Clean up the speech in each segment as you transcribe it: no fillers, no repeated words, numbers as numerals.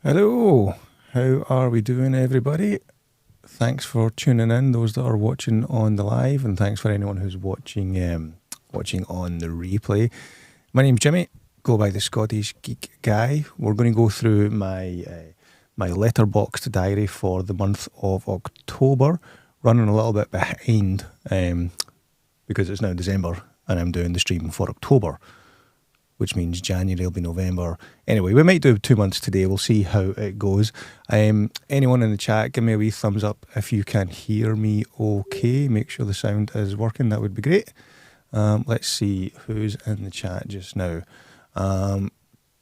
Hello, how are we doing, everybody? Thanks for tuning in, those that are watching on the live, and thanks for anyone who's watching on the replay. My name's Jimmy. Go by the Scottish Geek guy. We're going to go through my letterboxed diary for the month of October. Running a little bit behind because it's now December and I'm doing the stream for October, which means January will be November. Anyway, we might do 2 months today. We'll see how it goes. Anyone in the chat, give me a wee thumbs up if you can hear me okay. Make sure the sound is working. That would be great. Let's see who's in the chat just now.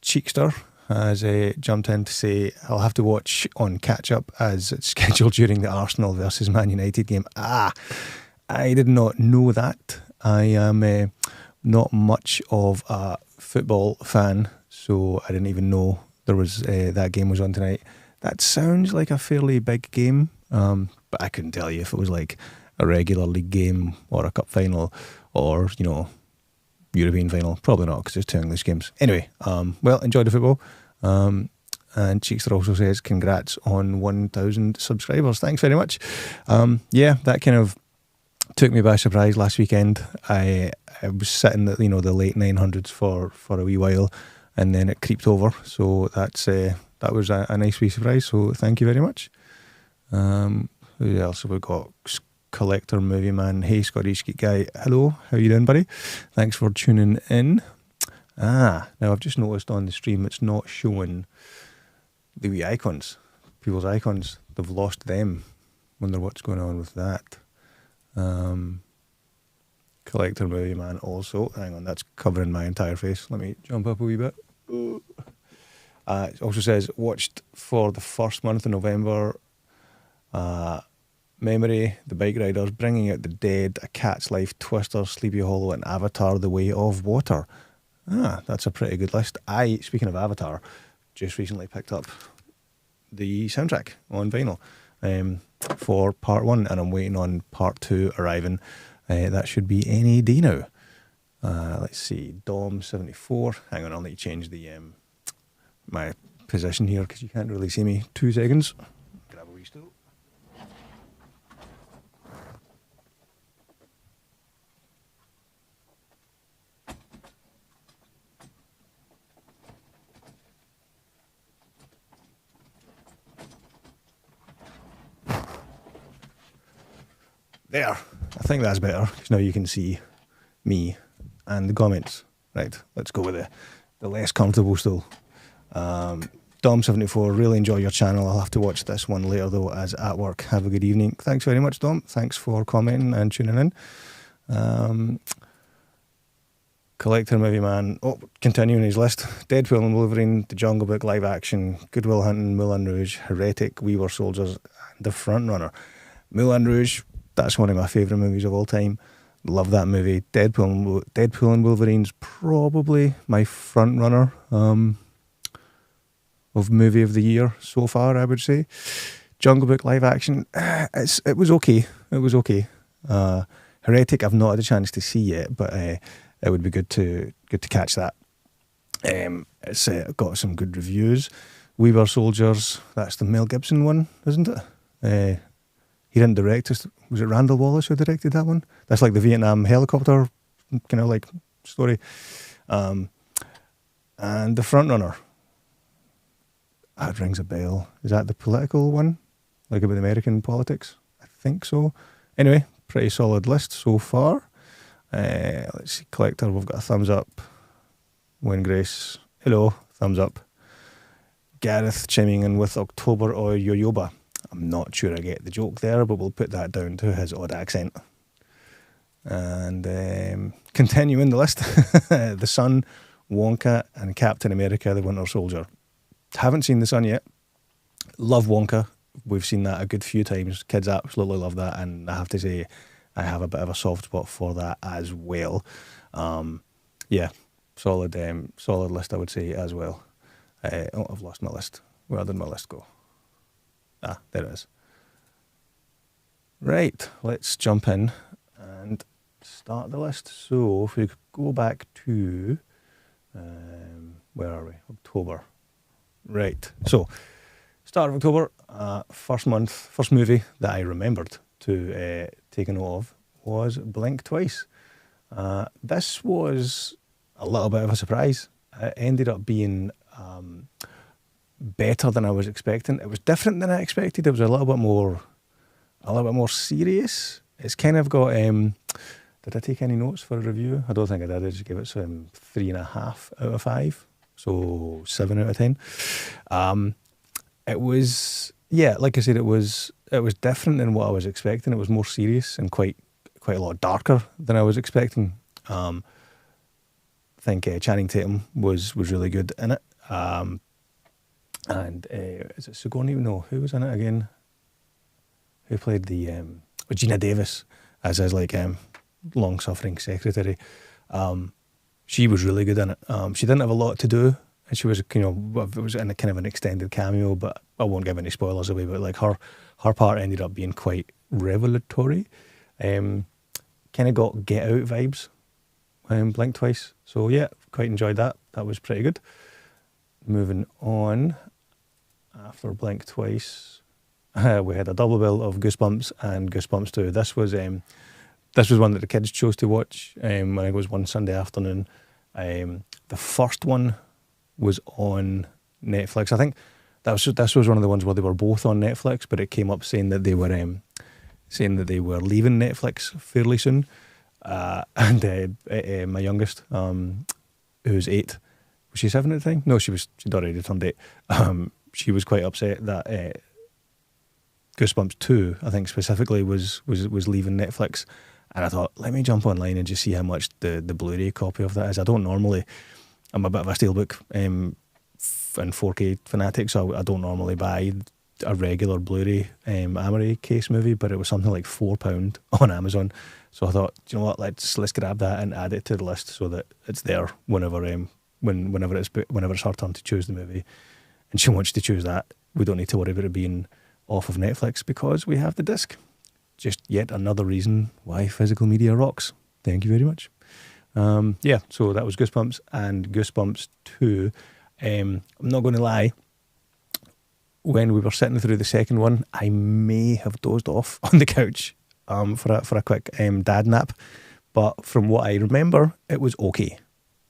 Cheekster has jumped in to say, I'll have to watch on catch-up as it's scheduled during the Arsenal versus Man United game. I did not know that. I am not much of a football fan, so I didn't even know there was that game was on tonight. That sounds like a fairly big game, but I couldn't tell you if it was like a regular league game or a cup final or, European final. Probably not, because it's 2 English games. Anyway, well, enjoy the football. And Cheekster also says, congrats on 1,000 subscribers. Thanks very much. That kind of took me by surprise last weekend. I was sitting at the late 900s for a wee while, and then it creeped over. So that was a nice wee surprise. So thank you very much. Who else have we got? Collector Movie Man. Hey, Scottish Geek guy. Hello, how you doing, buddy? Thanks for tuning in. Now I've just noticed on the stream it's not showing the wee icons, people's icons. They've lost them. Wonder what's going on with that. Collector Movie Man also. Hang on, that's covering my entire face. Let me jump up a wee bit. It also says, watched for the first month of November. Memory, The Bike Riders, Bringing Out the Dead, A Cat's Life, Twister, Sleepy Hollow, and Avatar, The Way of Water. That's a pretty good list. Speaking of Avatar, just recently picked up the soundtrack on vinyl for part 1, and I'm waiting on part 2 arriving. That should be any day now. Let's see, Dom74. Hang on, I'll need to change the my position here because you can't really see me. 2 seconds. Grab a wee stool. There. I think that's better, because now you can see me and the comments. Right, let's go with the less comfortable stool. Dom74, really enjoy your channel. I'll have to watch this one later, though, as at work. Have a good evening. Thanks very much, Dom. Thanks for commenting and tuning in. Collector Movie Man. Continuing his list. Deadpool and Wolverine, The Jungle Book live action, Good Will Hunting, Moulin Rouge, Heretic, We Were Soldiers, and The Front Runner. Moulin Rouge, that's one of my favourite movies of all time. Love that movie. Deadpool and Wolverine's probably my front runner of movie of the year so far, I would say. Jungle Book live action, it was okay. It was okay. Heretic, I've not had a chance to see yet, but it would be good to catch that. It's got some good reviews. We Were Soldiers, that's the Mel Gibson one, isn't it? He didn't direct it. Was it Randall Wallace who directed that one? That's like the Vietnam helicopter kind of like story. And The Front Runner. That rings a bell. Is that the political one? Like about American politics? I think so. Anyway, pretty solid list so far. Let's see, Collector, we've got a thumbs up. Wayne Grace, hello, thumbs up. Gareth chiming in with October or Yoyoba. I'm not sure I get the joke there, but we'll put that down to his odd accent. And continuing the list, The Sun, Wonka, and Captain America, The Winter Soldier. Haven't seen The Sun yet. Love Wonka. We've seen that a good few times. Kids absolutely love that, and I have to say, I have a bit of a soft spot for that as well. Solid list, I would say, as well. I've lost my list. Where did my list go? There it is. Right, let's jump in and start the list. So if we go back to, where are we? October. Right. So, start of October, first movie that I remembered to take a note of was Blink Twice. This was a little bit of a surprise. It ended up being better than I was expecting. It was different than I expected. It was a little bit more serious. It's kind of got. Did I take any notes for a review? I don't think I did. I just gave it some 3.5 out of 5, so 7 out of 10. It was, yeah, like I said, it was different than what I was expecting. It was more serious and quite a lot darker than I was expecting. I think Channing Tatum was really good in it. And is it Sigourney? No, who was in it again? Who played the Gina Davis as his long-suffering secretary. She was really good in it. She didn't have a lot to do, and she was it was in a kind of an extended cameo, but I won't give any spoilers away. But like her part ended up being quite revelatory. Kind of got Get Out vibes. Blink Twice. So yeah, quite enjoyed that. That was pretty good. Moving on, after Blink Twice, we had a double bill of Goosebumps and Goosebumps 2. This was one that the kids chose to watch when it was one Sunday afternoon. The first one was on Netflix. I think this was one of the ones where they were both on Netflix, but it came up saying that they were leaving Netflix fairly soon. And my youngest, who's 8, was she 7 at the time? No, she'd already turned 8. She was quite upset that Goosebumps 2, I think specifically, was leaving Netflix. And I thought, let me jump online and just see how much the Blu-ray copy of that is. I'm a bit of a steelbook and 4K fanatic, so I don't normally buy a regular Blu-ray Amory case movie, but it was something like £4 on Amazon. So I thought, you know what, let's grab that and add it to the list so that it's there whenever it's her turn to choose the movie, and she wants to choose that. We don't need to worry about it being off of Netflix because we have the disc. Just yet another reason why physical media rocks. Thank you very much. Yeah, so that was Goosebumps and Goosebumps 2. I'm not going to lie. When we were sitting through the second one, I may have dozed off on the couch for a quick dad nap. But from what I remember, it was okay.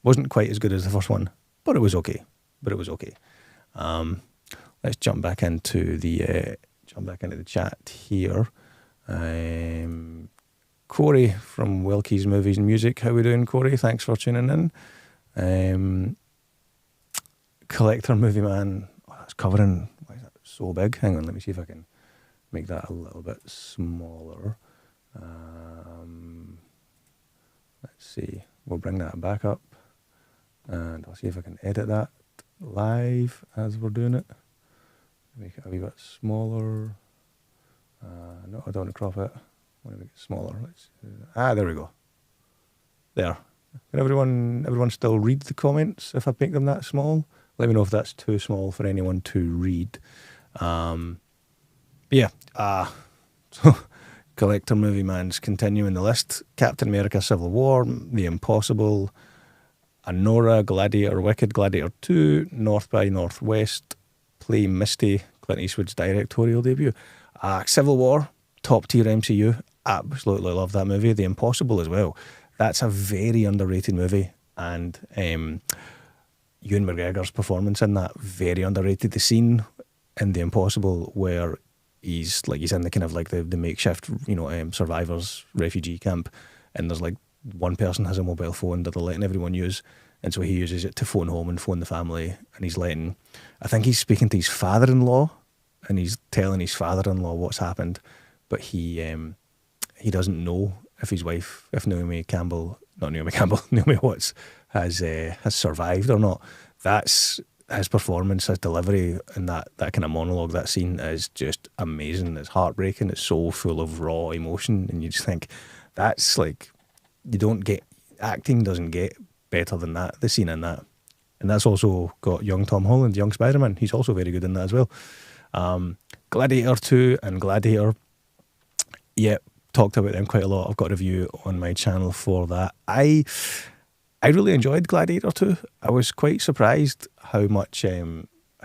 Wasn't quite as good as the first one, but it was okay. Let's jump back into the chat here. Corey from Wilkie's Movies and Music. How we doing, Corey? Thanks for tuning in. Collector Movie Man. Oh, that's covering. Why is that so big? Hang on, let me see if I can make that a little bit smaller. Let's see. We'll bring that back up, and I'll see if I can edit that live as we're doing it. Make it a wee bit smaller. No, I don't want to crop it. I want to make it smaller. There we go. There. Can everyone still read the comments if I make them that small? Let me know if that's too small for anyone to read. So Collector Movie Man's continuing the list. Captain America Civil War, The Impossible, Anora, Gladiator, Wicked, Gladiator 2, North by Northwest, Play Misty, Clint Eastwood's directorial debut. Civil War, top tier MCU. Absolutely love that movie. The Impossible as well. That's a very underrated movie, and Ewan McGregor's performance in that, very underrated. The scene in The Impossible where he's in the kind of like the makeshift survivors refugee camp, and there's like one person has a mobile phone that they're letting everyone use, and so he uses it to phone home and phone the family, and I think he's speaking to his father-in-law, and he's telling his father-in-law what's happened, but he doesn't know if his wife, Naomi Watts has survived or not. That's his performance, his delivery, and that kind of monologue, that scene is just amazing. It's heartbreaking. It's so full of raw emotion, and you just think that's like, acting doesn't get better than that. The scene in that, and that's also got young Tom Holland, young Spider-Man. He's also very good in that as well. Gladiator 2 and Gladiator, talked about them quite a lot. I've got a review on my channel for that. I really enjoyed Gladiator 2. I was quite surprised how much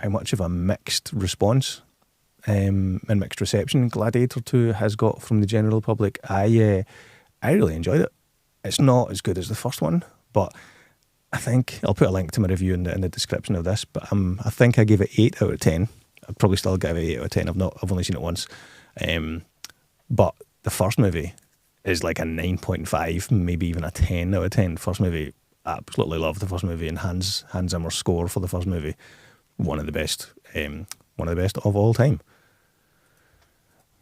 how much of a mixed response and mixed reception Gladiator 2 has got from the general public. I really enjoyed it. It's not as good as the first one, but I think I'll put a link to my review in the description of this. But I think I gave it 8 out of 10. I'd probably still give it 8 out of 10. I've only seen it once, but the first movie is like a 9.5, maybe even a 10 out of 10. First movie, absolutely loved the first movie, and Hans Zimmer's score for the first movie, one of the best of all time.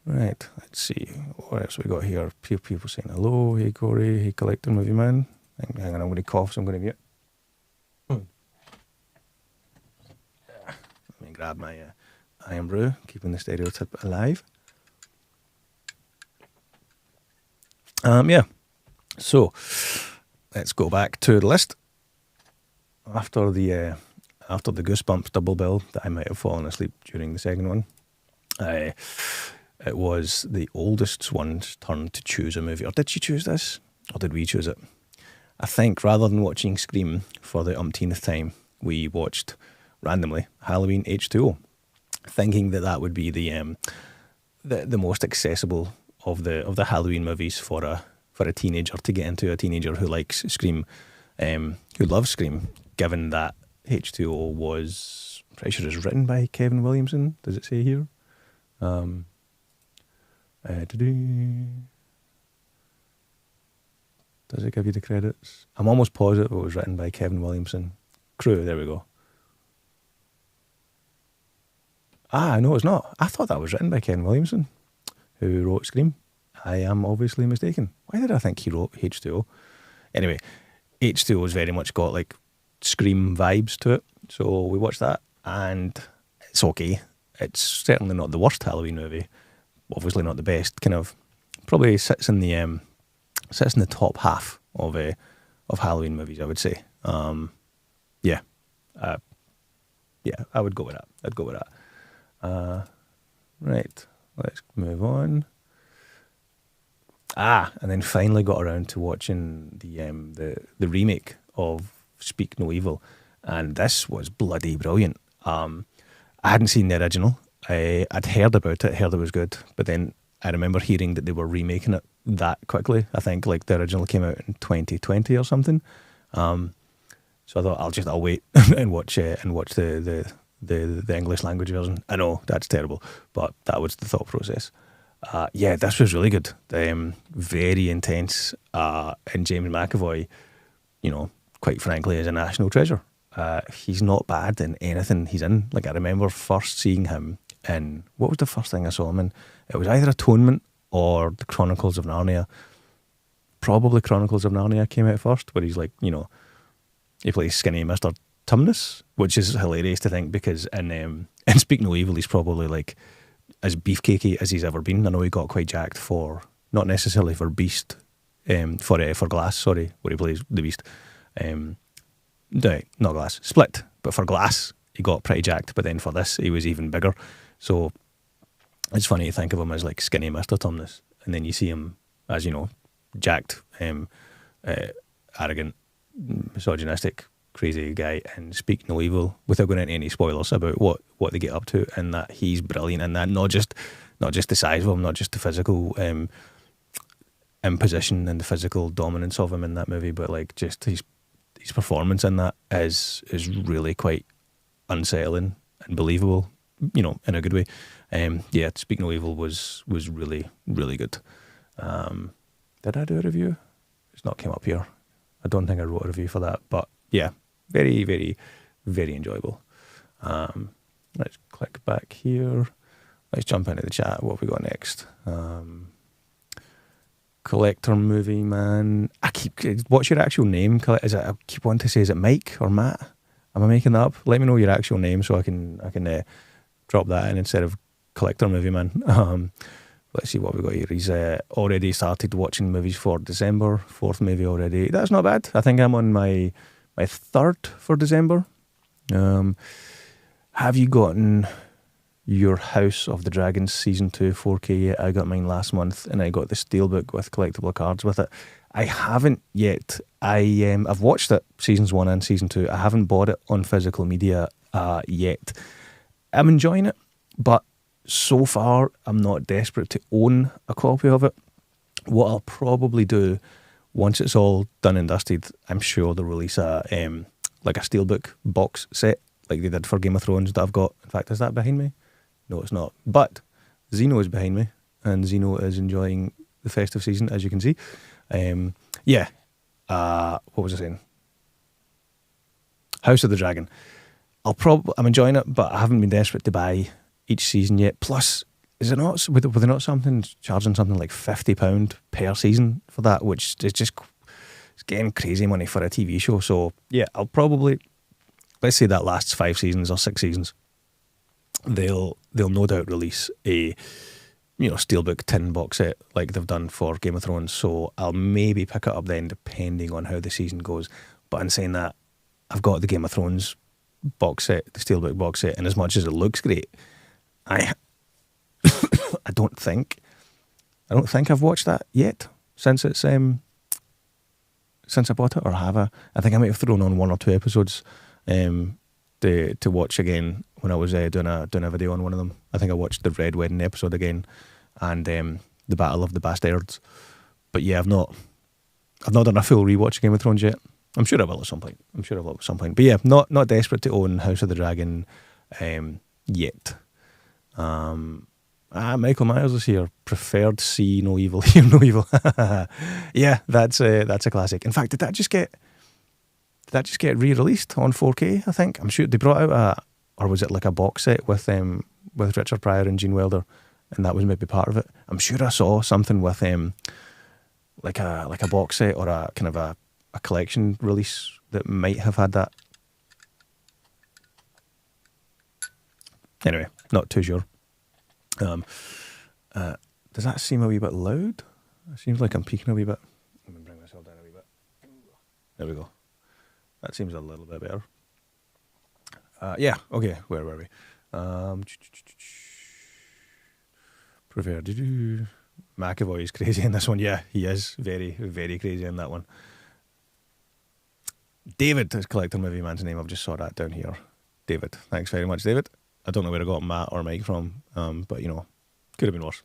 Right, let's see what else we got here. People saying hello. Hey Corey, hey Collector Movie Man. Hang on, I'm going to cough, so I'm going to mute. Let me grab my Iron Brew, keeping the stereotype alive. Yeah. So let's go back to the list. After the Goosebumps double bill that I might have fallen asleep during the second one, it was the oldest one's turn to choose a movie. Or did she choose this? Or did we choose it? I think rather than watching Scream for the umpteenth time, we watched randomly Halloween H2O, thinking that would be the most accessible of the Halloween movies for a teenager to get into, a teenager who likes Scream, who loves Scream, given that H2O was, I'm pretty sure it's written by Kevin Williamson. Does it say here? Does it give you the credits? I'm almost positive it was written by Kevin Williamson. Crew, there we go. No, it's not. I thought that was written by Kevin Williamson, who wrote Scream. I am obviously mistaken. Why did I think he wrote H2O? Anyway, H2O has very much got like Scream vibes to it. So we watched that, and it's okay. It's certainly not the worst Halloween movie. Obviously not the best. Kind of probably sits in the top half of Halloween movies, I would say. Yeah, I would go with that. Right, let's move on. And then finally got around to watching the remake of Speak No Evil, and this was bloody brilliant. I hadn't seen the original. I'd heard about it, heard it was good, but then I remember hearing that they were remaking it that quickly. I think like the original came out in 2020 or something. So I thought I'll wait and watch the English language version. I know that's terrible, but that was the thought process. This was really good. Very intense. And James McAvoy, quite frankly, is a national treasure. He's not bad in anything he's in. Like, I remember first seeing him in, what was the first thing I saw him in? It was either Atonement or The Chronicles of Narnia. Probably Chronicles of Narnia came out first, where he's like, he plays skinny Mr. Tumnus, which is hilarious to think, because in Speak No Evil, he's probably like as beefcakey as he's ever been. I know he got quite jacked for, not necessarily for Beast, for Glass, sorry, where he plays the Beast. No, not Glass, Split, but for Glass, he got pretty jacked, but then for this, he was even bigger. So it's funny to think of him as like skinny Mr. Tumnus, and then you see him as, jacked, arrogant, misogynistic, crazy guy, and Speak No Evil, without going into any spoilers about what they get up to, and that he's brilliant in that. Not just the size of him, not just the physical imposition and the physical dominance of him in that movie, but like just his performance in that is really quite unsettling and believable, in a good way. Speak No Evil was really, really good. Did I do a review? It's not came up here. I don't think I wrote a review for that, but yeah, very, very, very enjoyable. Let's click back here. Let's jump into the chat. What have we got next? Collector Movie Man. What's your actual name? I keep wanting to say, is it Mike or Matt? Am I making that up? Let me know your actual name so I can drop that in instead of Collector Movie Man. Let's see what we got here. He's already started watching movies for December. 4th movie already. That's not bad. I think I'm on my 3rd for December. Have you gotten your House of the Dragons Season 2 4K yet? I got mine last month, and I got the Steelbook with collectible cards with it. I haven't yet. I've watched it, Seasons 1 and Season 2. I haven't bought it on physical media yet. I'm enjoying it, but so far I'm not desperate to own a copy of it. What I'll probably do once it's all done and dusted, I'm sure they'll release a like a steelbook box set like they did for Game of Thrones that I've got. In fact, is that behind me? No, it's not. But Zeno is behind me, and Zeno is enjoying the festive season, as you can see. Yeah. What was I saying? House of the Dragon. I'm enjoying it, but I haven't been desperate to buy each season yet. Plus, is it not? Were there not charging something like £50 per season for that, which is just it's getting crazy money for a TV show. So yeah, I'll probably, let's say that lasts 5 seasons or 6 seasons. They'll no doubt release a steelbook tin box set like they've done for Game of Thrones. So I'll maybe pick it up then, depending on how the season goes. But in saying that, I've got the Game of Thrones box set, the steelbook box set, and as much as it looks great, I don't think I've watched that yet since it's since I bought it, or have I? I think I might have thrown on 1 or 2 episodes to watch again when I was doing a video on one of them. I think I watched the Red Wedding episode again, and the Battle of the Bastards. But yeah, I've not done a full rewatch of Game of Thrones yet. I'm sure I will at some point. But yeah, not desperate to own House of the Dragon yet. Michael Myers is here. Preferred see no evil, hear no evil. Yeah, that's a classic. In fact, did that just get re-released on 4K? I think. I'm sure they brought out or was it like a box set with Richard Pryor and Gene Wilder, and that was maybe part of it. I'm sure I saw something with like a box set or a kind of a collection release that might have had that. Anyway, not too sure. Does that seem a wee bit loud? It seems like I'm peaking a wee bit. Let me bring myself down a wee bit. There we go. That seems a little bit better. Yeah, okay, where were we? Prefer to do. McAvoy is crazy in this one. Yeah, he is very, very crazy in that one. David is Collector Movie Man's name. I've just saw that down here. David, thanks very much, David. I don't know where I got Matt or Mike from, but could have been worse.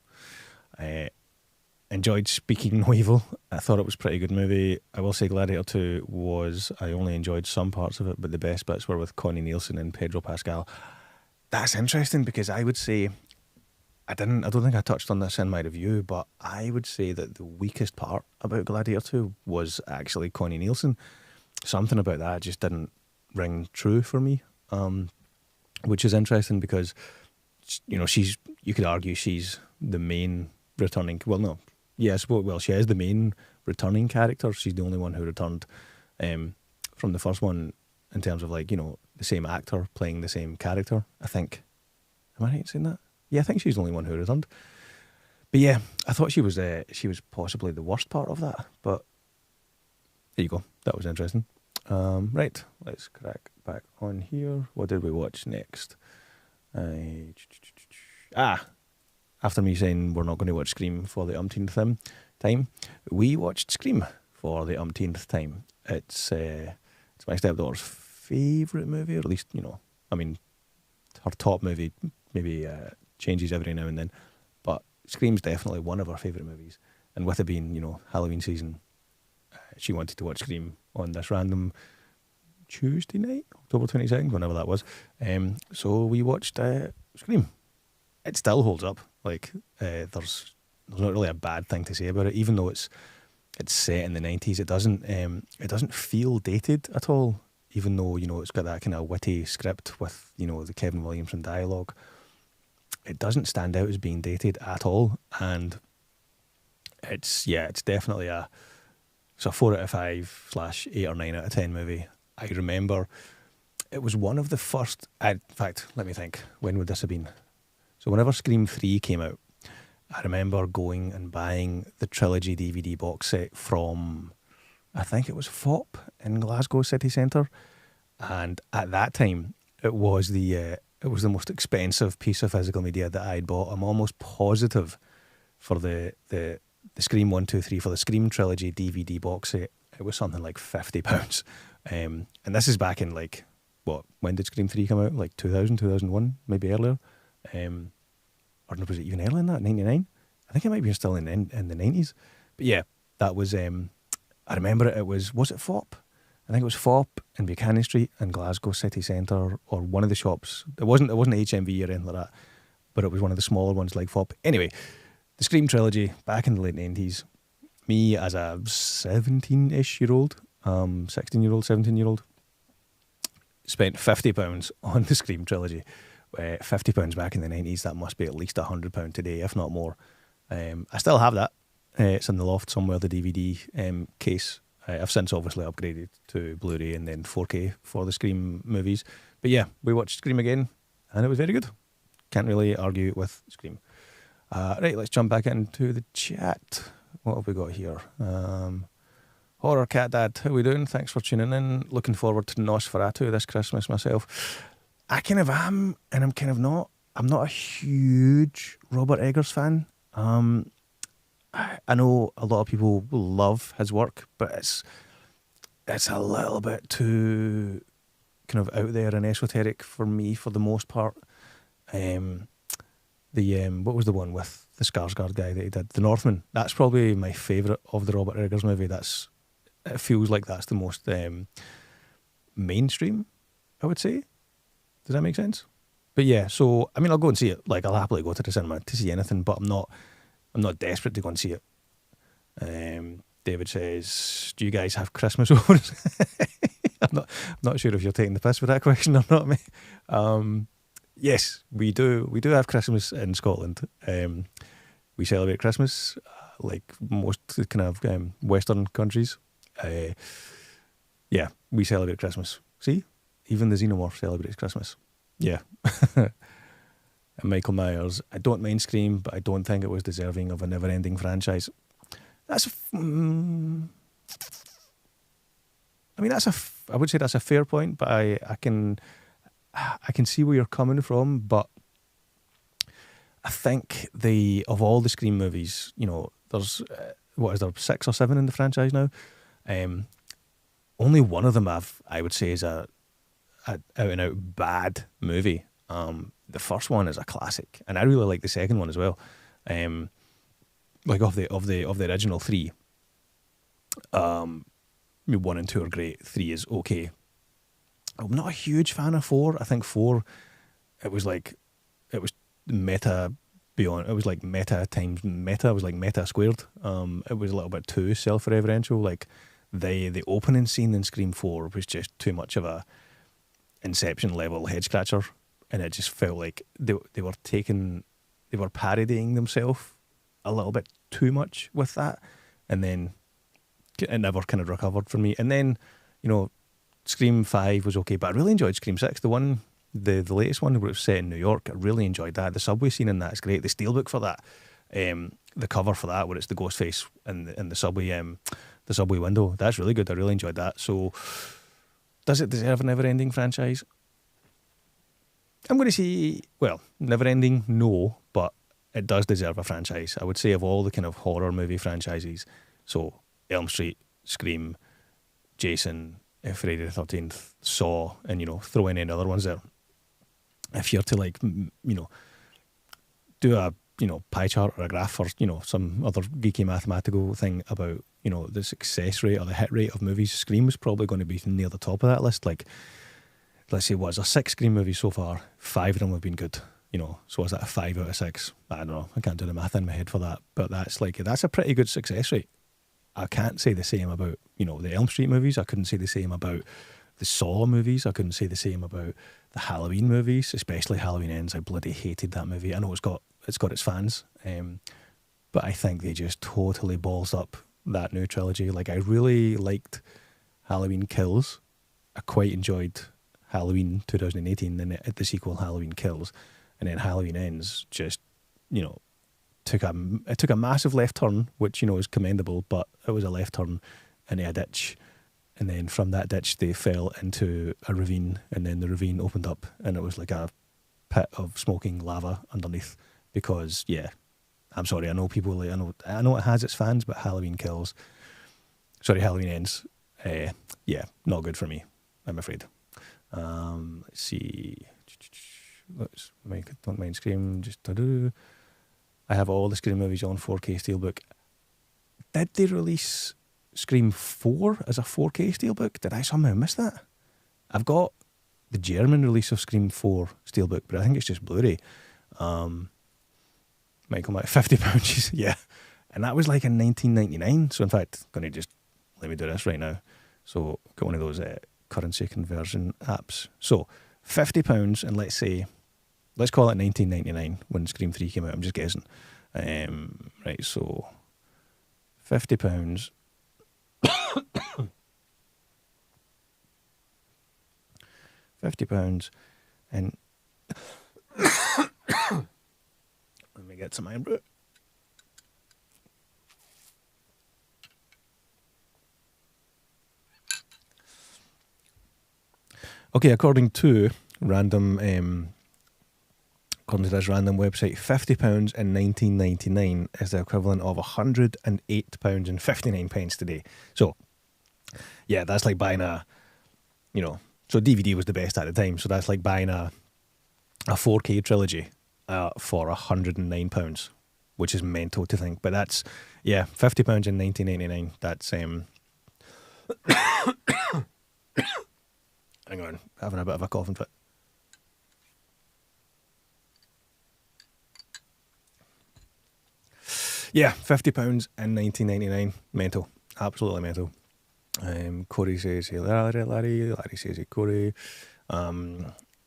Enjoyed Speaking No Evil. I thought it was a pretty good movie. I will say Gladiator 2 I only enjoyed some parts of it, but the best bits were with Connie Nielsen and Pedro Pascal. That's interesting because I would say, I don't think I touched on this in my review, but I would say that the weakest part about Gladiator 2 was actually Connie Nielsen. Something about that just didn't ring true for me, which is interesting because, you could argue she's the main returning, she is the main returning character. She's the only one who returned from the first one in terms of the same actor playing the same character, I think. Am I right in saying that? Yeah, I think she's the only one who returned. But yeah, I thought she was possibly the worst part of that. But there you go. That was interesting. Right, let's crack back on here. What did we watch next? After me saying we're not going to watch Scream for the umpteenth time, we watched Scream for the umpteenth time. It's my stepdaughter's favourite movie, or at least, her top movie. Maybe changes every now and then, but Scream's definitely one of her favourite movies. And with it being, Halloween season, she wanted to watch Scream on this random Tuesday night, October 22nd, whenever that was. So we watched Scream. It still holds up. There's not really a bad thing to say about it, even though it's set in the 90s. It doesn't feel dated at all, even though it's got that kind of witty script with the Kevin Williamson dialogue. It doesn't stand out as being dated at all, and it's definitely a 4 out of 5 / 8 or 9 out of 10 movie. I remember it was one of the first. In fact, let me think. When would this have been? So whenever Scream 3 came out, I remember going and buying the trilogy DVD box set from, I think it was FOP in Glasgow city centre, and at that time it was the most expensive piece of physical media that I'd bought. I'm almost positive for the Scream 1, 2, 3, for the Scream trilogy DVD box set, it was something like £50. And this is back in when did Scream 3 come out? Like 2000, 2001, maybe earlier. Or was it even earlier than that? 99? I think it might be still in the 90s. But yeah, that was, I remember it was it FOP? I think it was FOP in Buchanan Street in Glasgow city centre, or one of the shops. It wasn't HMV or anything like that, but it was one of the smaller ones like FOP. Anyway, the Scream trilogy, back in the late 90s, me as a 17-ish year old, 16-year-old, 17-year-old, spent £50 on the Scream trilogy. £50 back in the 90s, that must be at least £100 today, if not more. I still have that. It's in the loft somewhere, the DVD case. I've since obviously upgraded to Blu-ray and then 4K for the Scream movies. But yeah, we watched Scream again, and it was very good. Can't really argue with Scream. Right, let's jump back into the chat. What have we got here? Horror Cat Dad, how are we doing? Thanks for tuning in. Looking forward to Nosferatu this Christmas myself. I kind of am, and I'm kind of not. I'm not a huge Robert Eggers fan. I know a lot of people love his work, but it's a little bit too kind of out there and esoteric for me for the most part. What was the one with the Skarsgård guy that he did? The Northman. That's probably my favourite of the Robert Eggers movie. It feels like that's the most mainstream, I would say. Does that make sense? But yeah, so I mean, I'll go and see it. Like, I'll happily go to the cinema to see anything, but I'm not desperate to go and see it. David says, "Do you guys have Christmas overs?" I'm not sure if you're taking the piss with that question or not, mate. Yes, we do. We do have Christmas in Scotland. We celebrate Christmas like most kind of Western countries. Yeah, we celebrate Christmas. See, even the Xenomorph celebrates Christmas. Yeah. And Michael Myers, I don't mind Scream, but I don't think it was deserving of a never-ending franchise. I would say that's a fair point, but I can see where you're coming from. But I think of all the Scream movies, there's what is there 6 or 7 in the franchise now? Only one of them I would say is a out and out bad movie. The first one is a classic, and I really like the second one as well. Like of the original 3, 1 and 2 are great. 3 is okay. I'm not a huge fan of 4. I think 4, it was meta beyond. It was like meta times meta. It was like meta squared. It was a little bit too self-referential. Like the opening scene in Scream 4 was just too much of a Inception level head scratcher, and it just felt like they were parodying themselves a little bit too much with that, and then it never kind of recovered for me. And then Scream 5 was okay, but I really enjoyed Scream 6, the latest one where it was set in New York. I really enjoyed that. The subway scene in that is great. The steelbook for that, the cover for that where it's the ghost face in the subway window, that's really good. I really enjoyed that. So does it deserve a never-ending franchise? I'm going to say, well, never-ending, no, but it does deserve a franchise. I would say of all the kind of horror movie franchises, so Elm Street, Scream, Jason, Friday the 13th, Saw, and, throw in any other ones there. If you're to, do a, pie chart or a graph or, some other geeky mathematical thing about, the success rate or the hit rate of movies, Scream is probably going to be near the top of that list. Like, let's say, there's 6 Scream movies so far, 5 of them have been good. So is that a 5 out of 6? I don't know. I can't do the math in my head for that. But that's a pretty good success rate. I can't say the same about, the Elm Street movies. I couldn't say the same about the Saw movies. I couldn't say the same about the Halloween movies, especially Halloween Ends. I bloody hated that movie. I know it's got its fans, but I think they just totally balls up that new trilogy. Like, I really liked Halloween Kills. I quite enjoyed Halloween 2018, and the sequel Halloween Kills, and then Halloween Ends just, took a massive left turn, which is commendable, but it was a left turn into a ditch, and then from that ditch they fell into a ravine, and then the ravine opened up, and it was like a pit of smoking lava underneath. Because I'm sorry, I know it has its fans, but Halloween Ends, not good for me, I'm afraid. Let's see. Let's make it. Don't mind Scream. I have all the Scream movies on 4K Steelbook. Did they release Scream 4 as a 4K Steelbook? Did I somehow miss that? I've got the German release of Scream 4 Steelbook, but I think it's just Blu-ray. Michael, £50, yeah. And that was like in 1999. So in fact, going to just let me do this right now. So got one of those currency conversion apps. So £50, and let's call it 1999 when Scream 3 came out. I'm just guessing. Right, so £50. £50, and let me get some iron brew. Okay, according to this random website, £50 in 1999 is the equivalent of £108.59 today. So, yeah, that's like buying so DVD was the best at the time. So that's like buying a 4K trilogy for £109, which is mental to think. But that's, yeah, £50 in 1999. That's hang on, having a bit of a coughing fit. Yeah, £50 in 1999. Mental. Absolutely mental. Corey says, hey, Larry says, hey, Corey.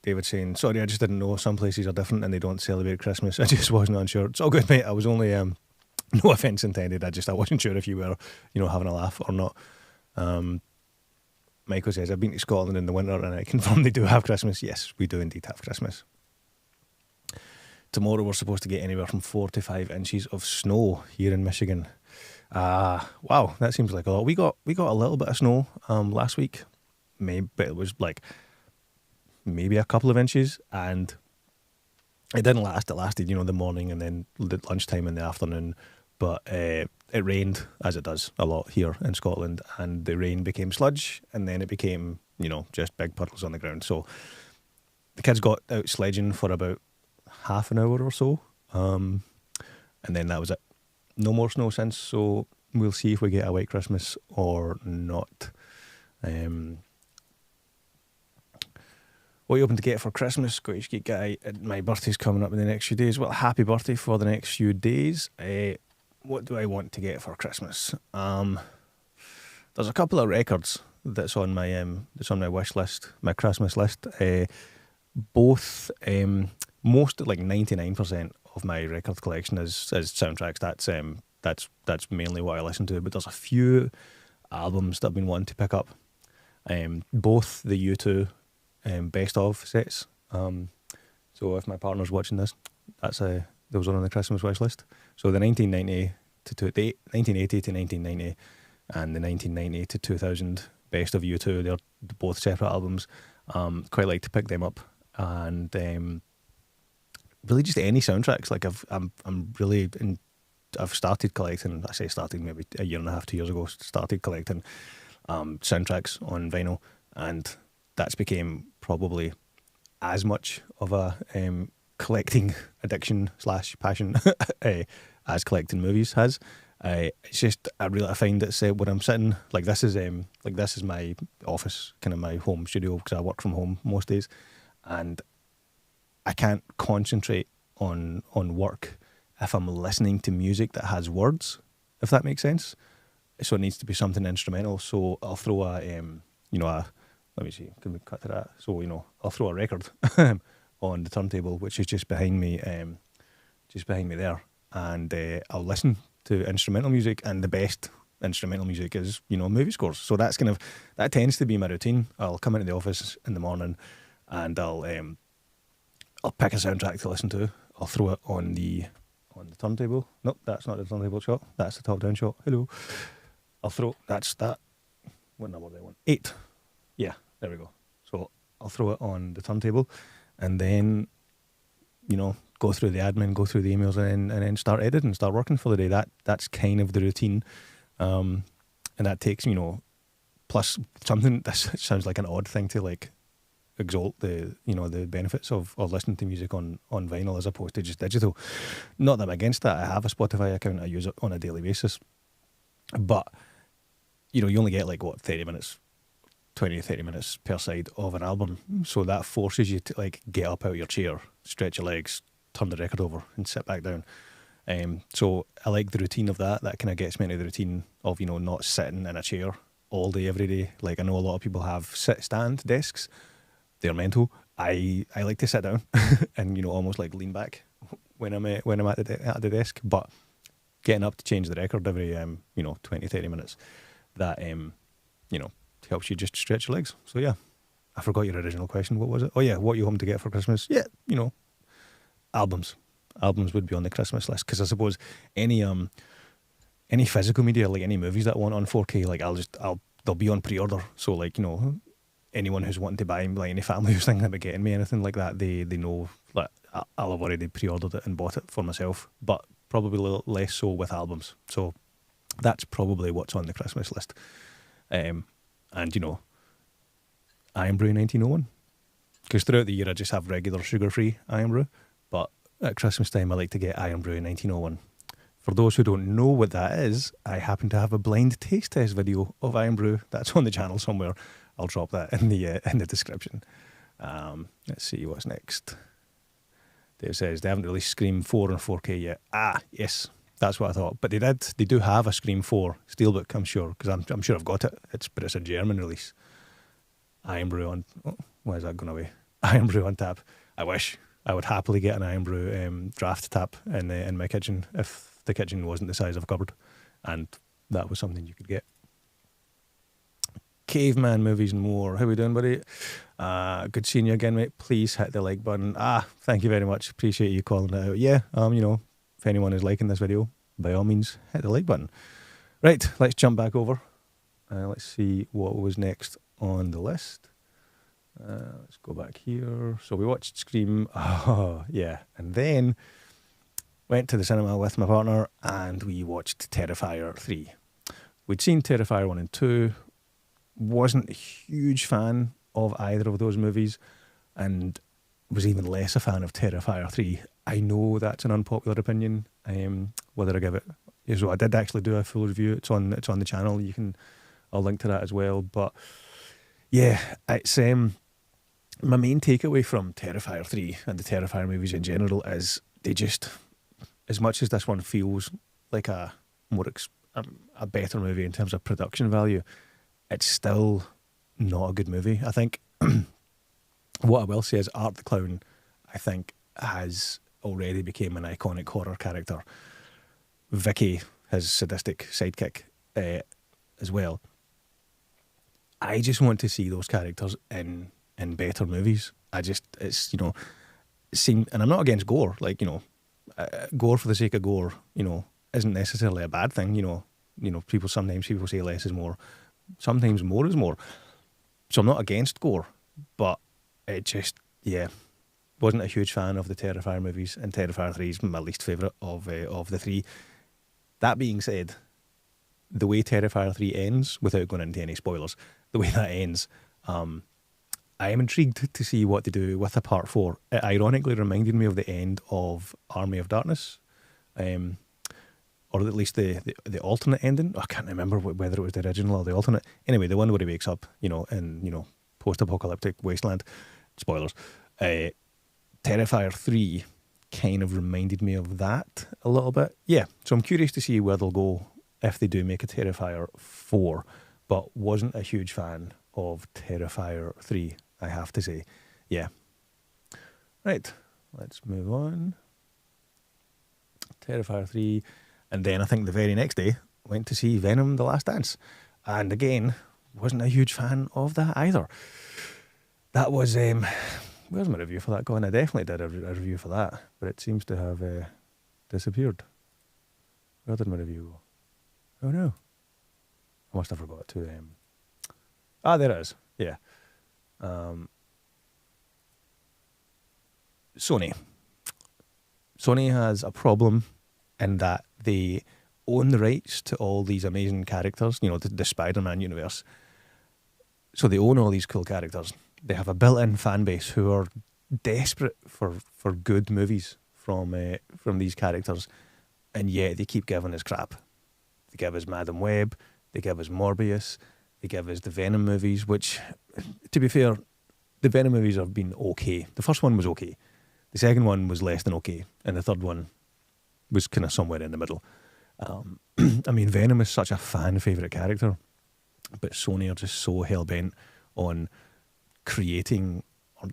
David saying, sorry, I just didn't know some places are different and they don't celebrate Christmas. I just wasn't unsure. It's all good, mate. I was only, no offence intended. I wasn't sure if you were, having a laugh or not. Michael says, I've been to Scotland in the winter and I confirm they do have Christmas. Yes, we do indeed have Christmas. Tomorrow we're supposed to get anywhere from 4 to 5 inches of snow here in Michigan. Wow, that seems like a lot. We got a little bit of snow last week, but it was like maybe a couple of inches, and it didn't last. It lasted, the morning and then the lunchtime in the afternoon. But it rained, as it does a lot here in Scotland, and the rain became sludge, and then it became, just big puddles on the ground. So the kids got out sledging for about half an hour or so, and then that was it. No more snow since, so we'll see if we get a white Christmas or not. What are you hoping to get for Christmas, Scottish Geek Guy? My birthday's coming up in the next few days. Well, happy birthday for the next few days. What do I want to get for Christmas? There's a couple of records that's on my wish list, my Christmas list. Most, like 99% of my record collection is soundtracks. That's mainly what I listen to. But there's a few albums that I've been wanting to pick up. Both the U2 best of sets. So if my partner's watching this, those are on the Christmas wish list. So the 1980 to 1990 and the 1990 to 2000 best of U2, they're both separate albums. Quite like to pick them up, and really just any soundtracks. Like I've started collecting. I say started maybe a year and a half, 2 years ago. Started collecting soundtracks on vinyl, and that's became probably as much of a collecting addiction / passion as collecting movies has. It's just I find it's when I'm sitting this is my office, kind of my home studio, because I work from home most days, and I can't concentrate on work if I'm listening to music that has words, if that makes sense. So it needs to be something instrumental. So I'll throw let me see, can we cut to that? So I'll throw a record on the turntable, which is just behind me there, and I'll listen to instrumental music, and the best instrumental music is movie scores. So that tends to be my routine. I'll come into the office in the morning, and I'll pick a soundtrack to listen to. I'll throw it on the turntable. Nope, that's not the turntable shot. That's the top down shot. Hello. That's that. What number do I want? 8. Yeah, there we go. So I'll throw it on the turntable, and then go through the admin, go through the emails, and then start editing, start working for the day. That's kind of the routine, and that takes plus something. This sounds like an odd thing to exalt the the benefits of listening to music on vinyl as opposed to just digital. Not that I'm against that. I have a Spotify account. I use it on a daily basis, but you only get like what 30 minutes, 20 to 30 minutes per side of an album, so that forces you to like get up out of your chair, stretch your legs, turn the record over, and sit back down. So I like the routine of that. That kind of gets me into the routine of not sitting in a chair all day every day. Like I know a lot of people have stand desks. They're mental. I like to sit down and almost like lean back when I'm at the desk. But getting up to change the record every 20, 30 minutes, that helps you just stretch your legs. So yeah, I forgot your original question. What was it? Oh yeah, what you home to get for Christmas? Yeah, albums. Albums would be on the Christmas list, because I suppose any physical media, like any movies that I want on 4K, like they'll be on pre-order. So like anyone who's wanting to buy, like any family who's thinking about getting me anything like that, they know that I'll have already pre-ordered it and bought it for myself. But probably a little less so with albums. So that's probably what's on the Christmas list. And Iron Brew 1901, because throughout the year I just have regular sugar-free Iron Brew, but at Christmas time I like to get Iron Brew 1901. For those who don't know what that is, I happen to have a blind taste test video of Iron Brew that's on the channel somewhere. I'll drop that in the description. Let's see what's next. Dave says they haven't released Scream 4 on 4K yet. Ah, yes, that's what I thought. But they did. They do have a Scream 4 steelbook, I'm sure, because I'm sure I've got it. But it's a German release. Iron Brew on. Oh, why is that going away? Iron Brew on tap. I wish. I would happily get an Iron Brew draft tap in my kitchen if the kitchen wasn't the size of a cupboard, and that was something you could get. Caveman movies and more. How we doing, buddy? Good seeing you again, mate. Please hit the like button. Thank you very much. Appreciate you calling it out. Yeah, if anyone is liking this video, by all means, hit the like button. Right, let's jump back over. Let's see what was next on the list. Let's go back here. So we watched Scream. Oh, yeah. And then went to the cinema with my partner and we watched Terrifier 3. We'd seen Terrifier 1 and 2. Wasn't a huge fan of either of those movies, and was even less a fan of Terrifier 3. I know that's an unpopular opinion, whether I give it. So I did actually do a full review. It's on the channel. I'll link to that as well. But yeah, it's my main takeaway from Terrifier 3 and the Terrifier movies in general is they just, as much as this one feels like a better movie in terms of production value, it's still not a good movie. I think what I will say is Art the Clown, I think, has already become an iconic horror character. Vicky, his sadistic sidekick, as well. I just want to see those characters in better movies. It's and I'm not against gore. Like, gore for the sake of gore, isn't necessarily a bad thing. Sometimes people say less is more. Sometimes more is more. So I'm not against gore, but it just, wasn't a huge fan of the Terrifier movies, and Terrifier 3 is my least favourite of the three. That being said, the way Terrifier 3 ends, without going into any spoilers, the way that ends, I am intrigued to see what they do with a part 4. It ironically reminded me of the end of Army of Darkness, or at least the alternate ending. I can't remember whether it was the original or the alternate. Anyway, the one where he wakes up, in post-apocalyptic wasteland. Spoilers. Terrifier 3 kind of reminded me of that a little bit. Yeah, so I'm curious to see where they'll go if they do make a Terrifier 4, but wasn't a huge fan of Terrifier 3, I have to say. Yeah. Right, let's move on. Terrifier 3. And then I think the very next day, went to see Venom: The Last Dance. And again, wasn't a huge fan of that either. That was, where's my review for that gone? I definitely did a review for that, but it seems to have disappeared. Where did my review go? Oh no. I must have forgot to... there it is. Yeah. Sony. Sony has a problem in that they own the rights to all these amazing characters, the Spider-Man universe. So they own all these cool characters, they have a built-in fan base who are desperate for good movies from these characters, and yet they keep giving us crap. They give us Madam Web, they give us Morbius, they give us the Venom movies, which, to be fair, the Venom movies have been okay. The first one was okay. The second one was less than okay. And the third one was kind of somewhere in the middle. I mean, Venom is such a fan favourite character, but Sony are just so hell-bent on creating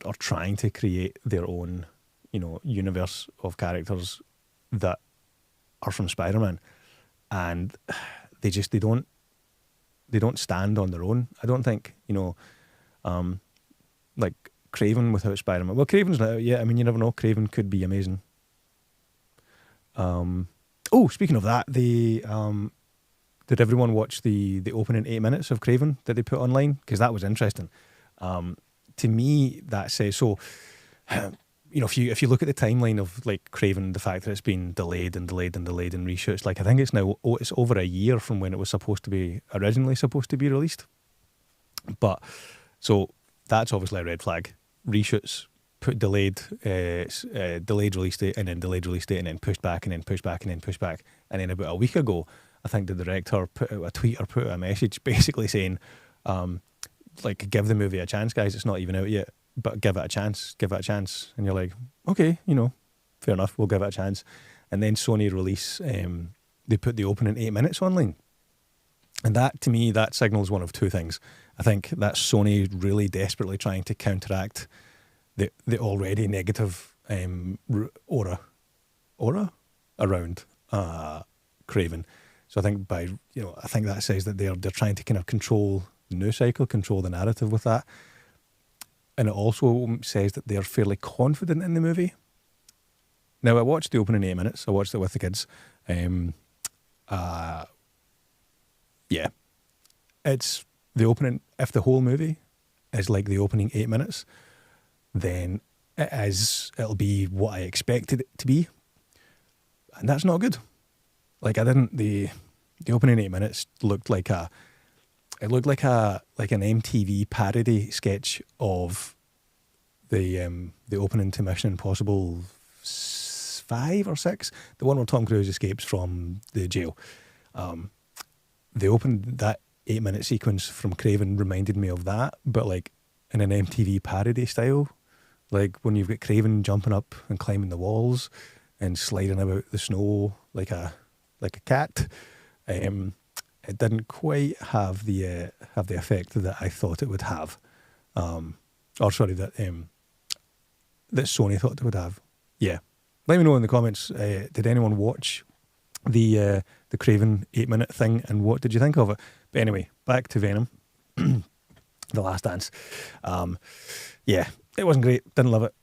or trying to create their own, universe of characters that are from Spider-Man. And they don't stand on their own. I don't think, like Craven without Spider-Man. Well, Craven's not out yet. I mean, you never know. Craven could be amazing. Speaking of that, did everyone watch the opening 8 minutes of Craven that they put online? Because that was interesting. To me, that says so. If you look at the timeline of like Craven, the fact that it's been delayed and delayed and delayed in reshoots, like I think it's over a year from when it was originally supposed to be released. But so that's obviously a red flag. Reshoots, put delayed release date, and then delayed release date, and then pushed back, and then pushed back, and then pushed back. And then about a week ago, I think the director put out a tweet or put out a message basically saying, give the movie a chance, guys. It's not even out yet, but give it a chance. And you're like, okay, fair enough, we'll give it a chance. And then Sony release, they put the opening 8 minutes online. And that, to me, that signals one of two things. I think that's Sony really desperately trying to counteract the already negative aura around Craven. So I think I think that says that they're trying to kind of control the news cycle, control the narrative with that. And it also says that they're fairly confident in the movie. Now, I watched the opening 8 minutes. I watched it with the kids. Yeah. It's the opening. If the whole movie is like the opening 8 minutes, then it'll be what I expected it to be. And that's not good. Like, the opening 8 minutes looked like an MTV parody sketch of the opening to Mission Impossible 5 or 6, the one where Tom Cruise escapes from the jail. They opened that 8 minute sequence from Craven reminded me of that, but like in an MTV parody style, like when you've got Craven jumping up and climbing the walls and sliding about the snow like a cat. It didn't quite have the effect that I thought it would have, that Sony thought it would have. Yeah, let me know in the comments. Did anyone watch the Craven 8 minute thing, and what did you think of it? But anyway, back to Venom, The Last Dance. Yeah, it wasn't great. Didn't love it.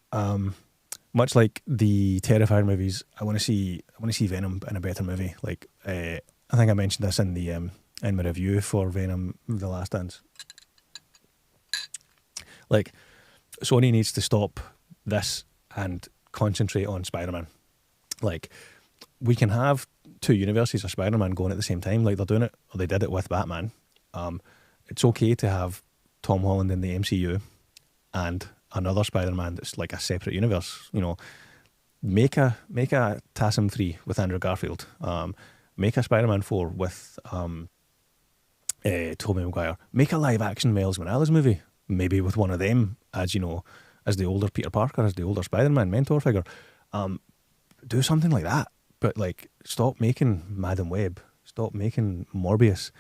Much like the Terrifier movies, I want to see Venom in a better movie. Like I think I mentioned this in my review for Venom: The Last Dance. Like, Sony needs to stop this and concentrate on Spider-Man. Like, we can have two universes of Spider-Man going at the same time, like they're doing it, or they did it with Batman. It's okay to have Tom Holland in the MCU and another Spider-Man that's like a separate universe. Make a TASM 3 with Andrew Garfield. Make a Spider-Man 4 with Tobey Maguire. Make a live-action Miles Morales movie, maybe with one of them as as the older Peter Parker, as the older Spider-Man mentor figure. Do something like that, but like stop making Madam Web, stop making Morbius,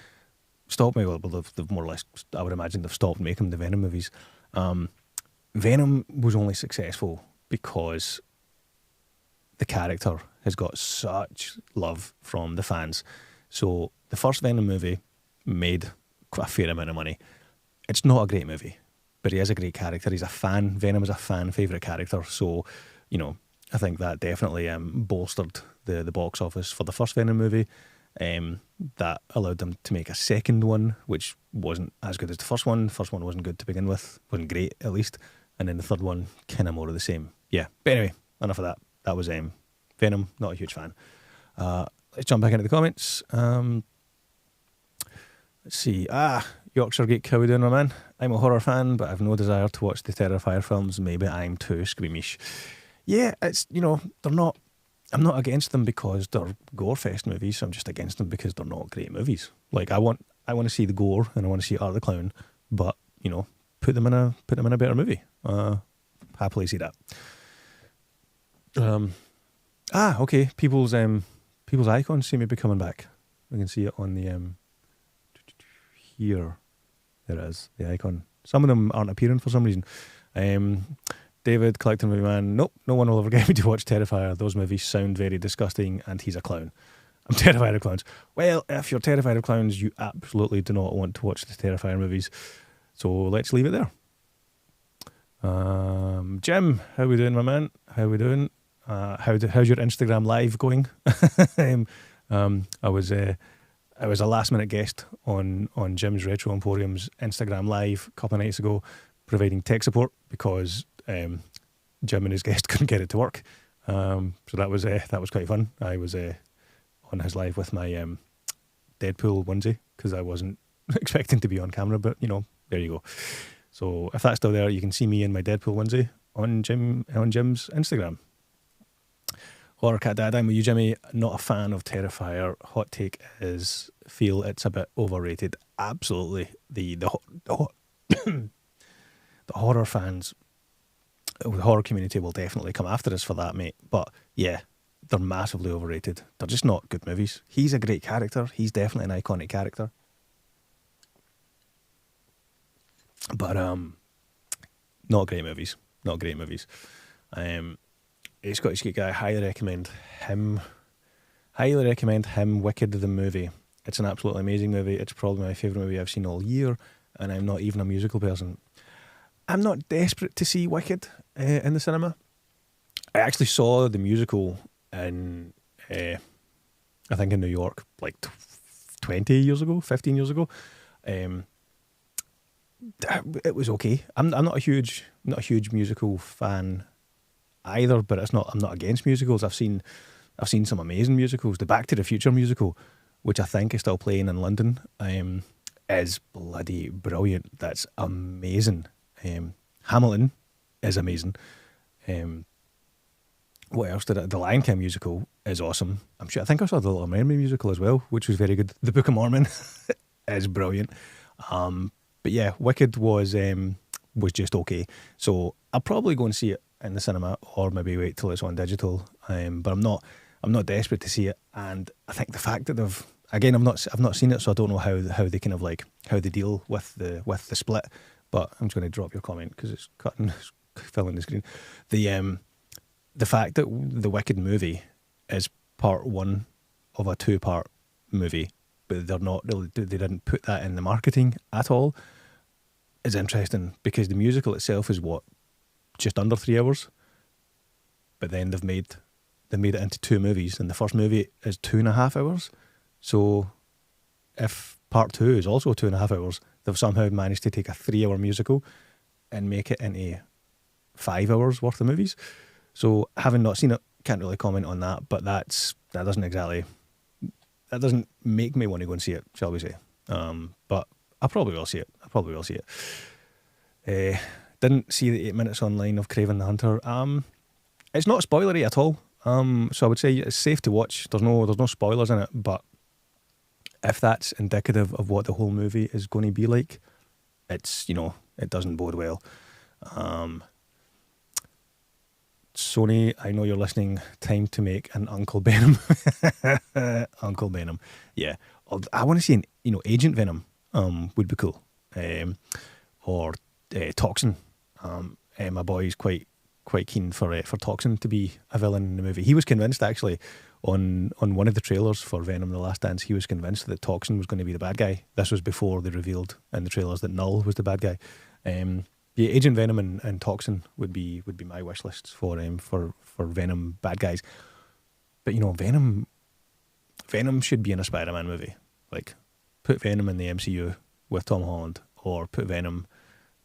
they've more or less, I would imagine they've stopped making the Venom movies. Venom was only successful because the character has got such love from the fans. So the first Venom movie made quite a fair amount of money. It's not a great movie, but he is a great character. He's a fan. Venom is a fan favourite character. So, I think that definitely bolstered the box office for the first Venom movie. That allowed them to make a second one, which wasn't as good as the first one. The first one wasn't good to begin with. Wasn't great, at least. And then the third one, kind of more of the same. Yeah. But anyway, enough of that. That was Venom. Not a huge fan. Let's jump back into the comments. Let's see. Yorkshire Geek, how we doing, my man? I'm a horror fan, but I've no desire to watch the Terrifier films. Maybe I'm too squeamish. Yeah, it's, they're not. I'm not against them because they're gore fest movies. I'm just against them because they're not great movies. Like I want to see the gore and I want to see Art the Clown, but put them in a better movie. Happily see that. Okay. People's icons seem to be coming back. We can see it on the here. There it is, the icon. Some of them aren't appearing for some reason. David, collector movie man. Nope, no one will ever get me to watch Terrifier. Those movies sound very disgusting, and he's a clown. I'm terrified of clowns. Well, if you're terrified of clowns, you absolutely do not want to watch the Terrifier movies. So let's leave it there. Jim, how we doing, my man? How we doing? How's your Instagram live going? I was a last minute guest on Jim's Retro Emporium's Instagram live a couple of nights ago, providing tech support because Jim and his guest couldn't get it to work. So that was quite fun. I was on his live with my Deadpool onesie because I wasn't expecting to be on camera, but there you go. So if that's still there, you can see me in my Deadpool onesie on Jim's Instagram. Horror Cat Dad, I'm with you, Jimmy. Not a fan of Terrifier. Hot take is feel it's a bit overrated. Absolutely. The horror fans, the horror community will definitely come after us for that, mate. But yeah, they're massively overrated. They're just not good movies. He's a great character. He's definitely an iconic character. But not great movies. Not great movies. A Scottish Geek guy, highly recommend him. Wicked the movie. It's an absolutely amazing movie. It's probably my favourite movie I've seen all year, and I'm not even a musical person. I'm not desperate to see Wicked in the cinema. I actually saw the musical in, I think in New York, like 20 years ago, 15 years ago. It was okay. I'm not a huge musical fan either, but I'm not against musicals. I've seen some amazing musicals. The Back to the Future musical, which I think is still playing in London, is bloody brilliant. That's amazing. Hamilton is amazing. What else did I? The Lion King musical is awesome. I think I saw the Little Mermaid musical as well, which was very good. The Book of Mormon is brilliant. But yeah, Wicked was just okay. So I'll probably go and see it in the cinema, or maybe wait till it's on digital. But I'm not desperate to see it. And I think the fact that I've not seen it, so I don't know how they kind of how they deal with the split. But I'm just going to drop your comment because it's filling the screen. The fact that the Wicked movie is part one of a 2-part movie, but they didn't put that in the marketing at all, is interesting because the musical itself is just under 3 hours, but then they made it into 2 movies, and the first movie is 2.5 hours. So if part 2 is also 2.5 hours, they've somehow managed to take a 3-hour musical and make it into 5 hours worth of movies. So having not seen it, can't really comment on that, but that doesn't make me want to go and see it, shall we say. But I probably will see it. Didn't see the 8 minutes online of Craven the Hunter. It's not spoilery at all. So I would say it's safe to watch. There's no spoilers in it, but if that's indicative of what the whole movie is going to be like, it's it doesn't bode well. Sony, I know you're listening. Time to make an Uncle Venom. Uncle Venom, yeah. I want to see an Agent Venom. Would be cool. Or Toxin. My boy's quite keen for Toxin to be a villain in the movie. He was convinced actually on one of the trailers for Venom: The Last Dance. He was convinced that Toxin was going to be the bad guy. This was before they revealed in the trailers that Null was the bad guy. Yeah, Agent Venom and Toxin would be my wish lists for Venom bad guys. But Venom should be in a Spider-Man movie. Like, put Venom in the MCU with Tom Holland, or put Venom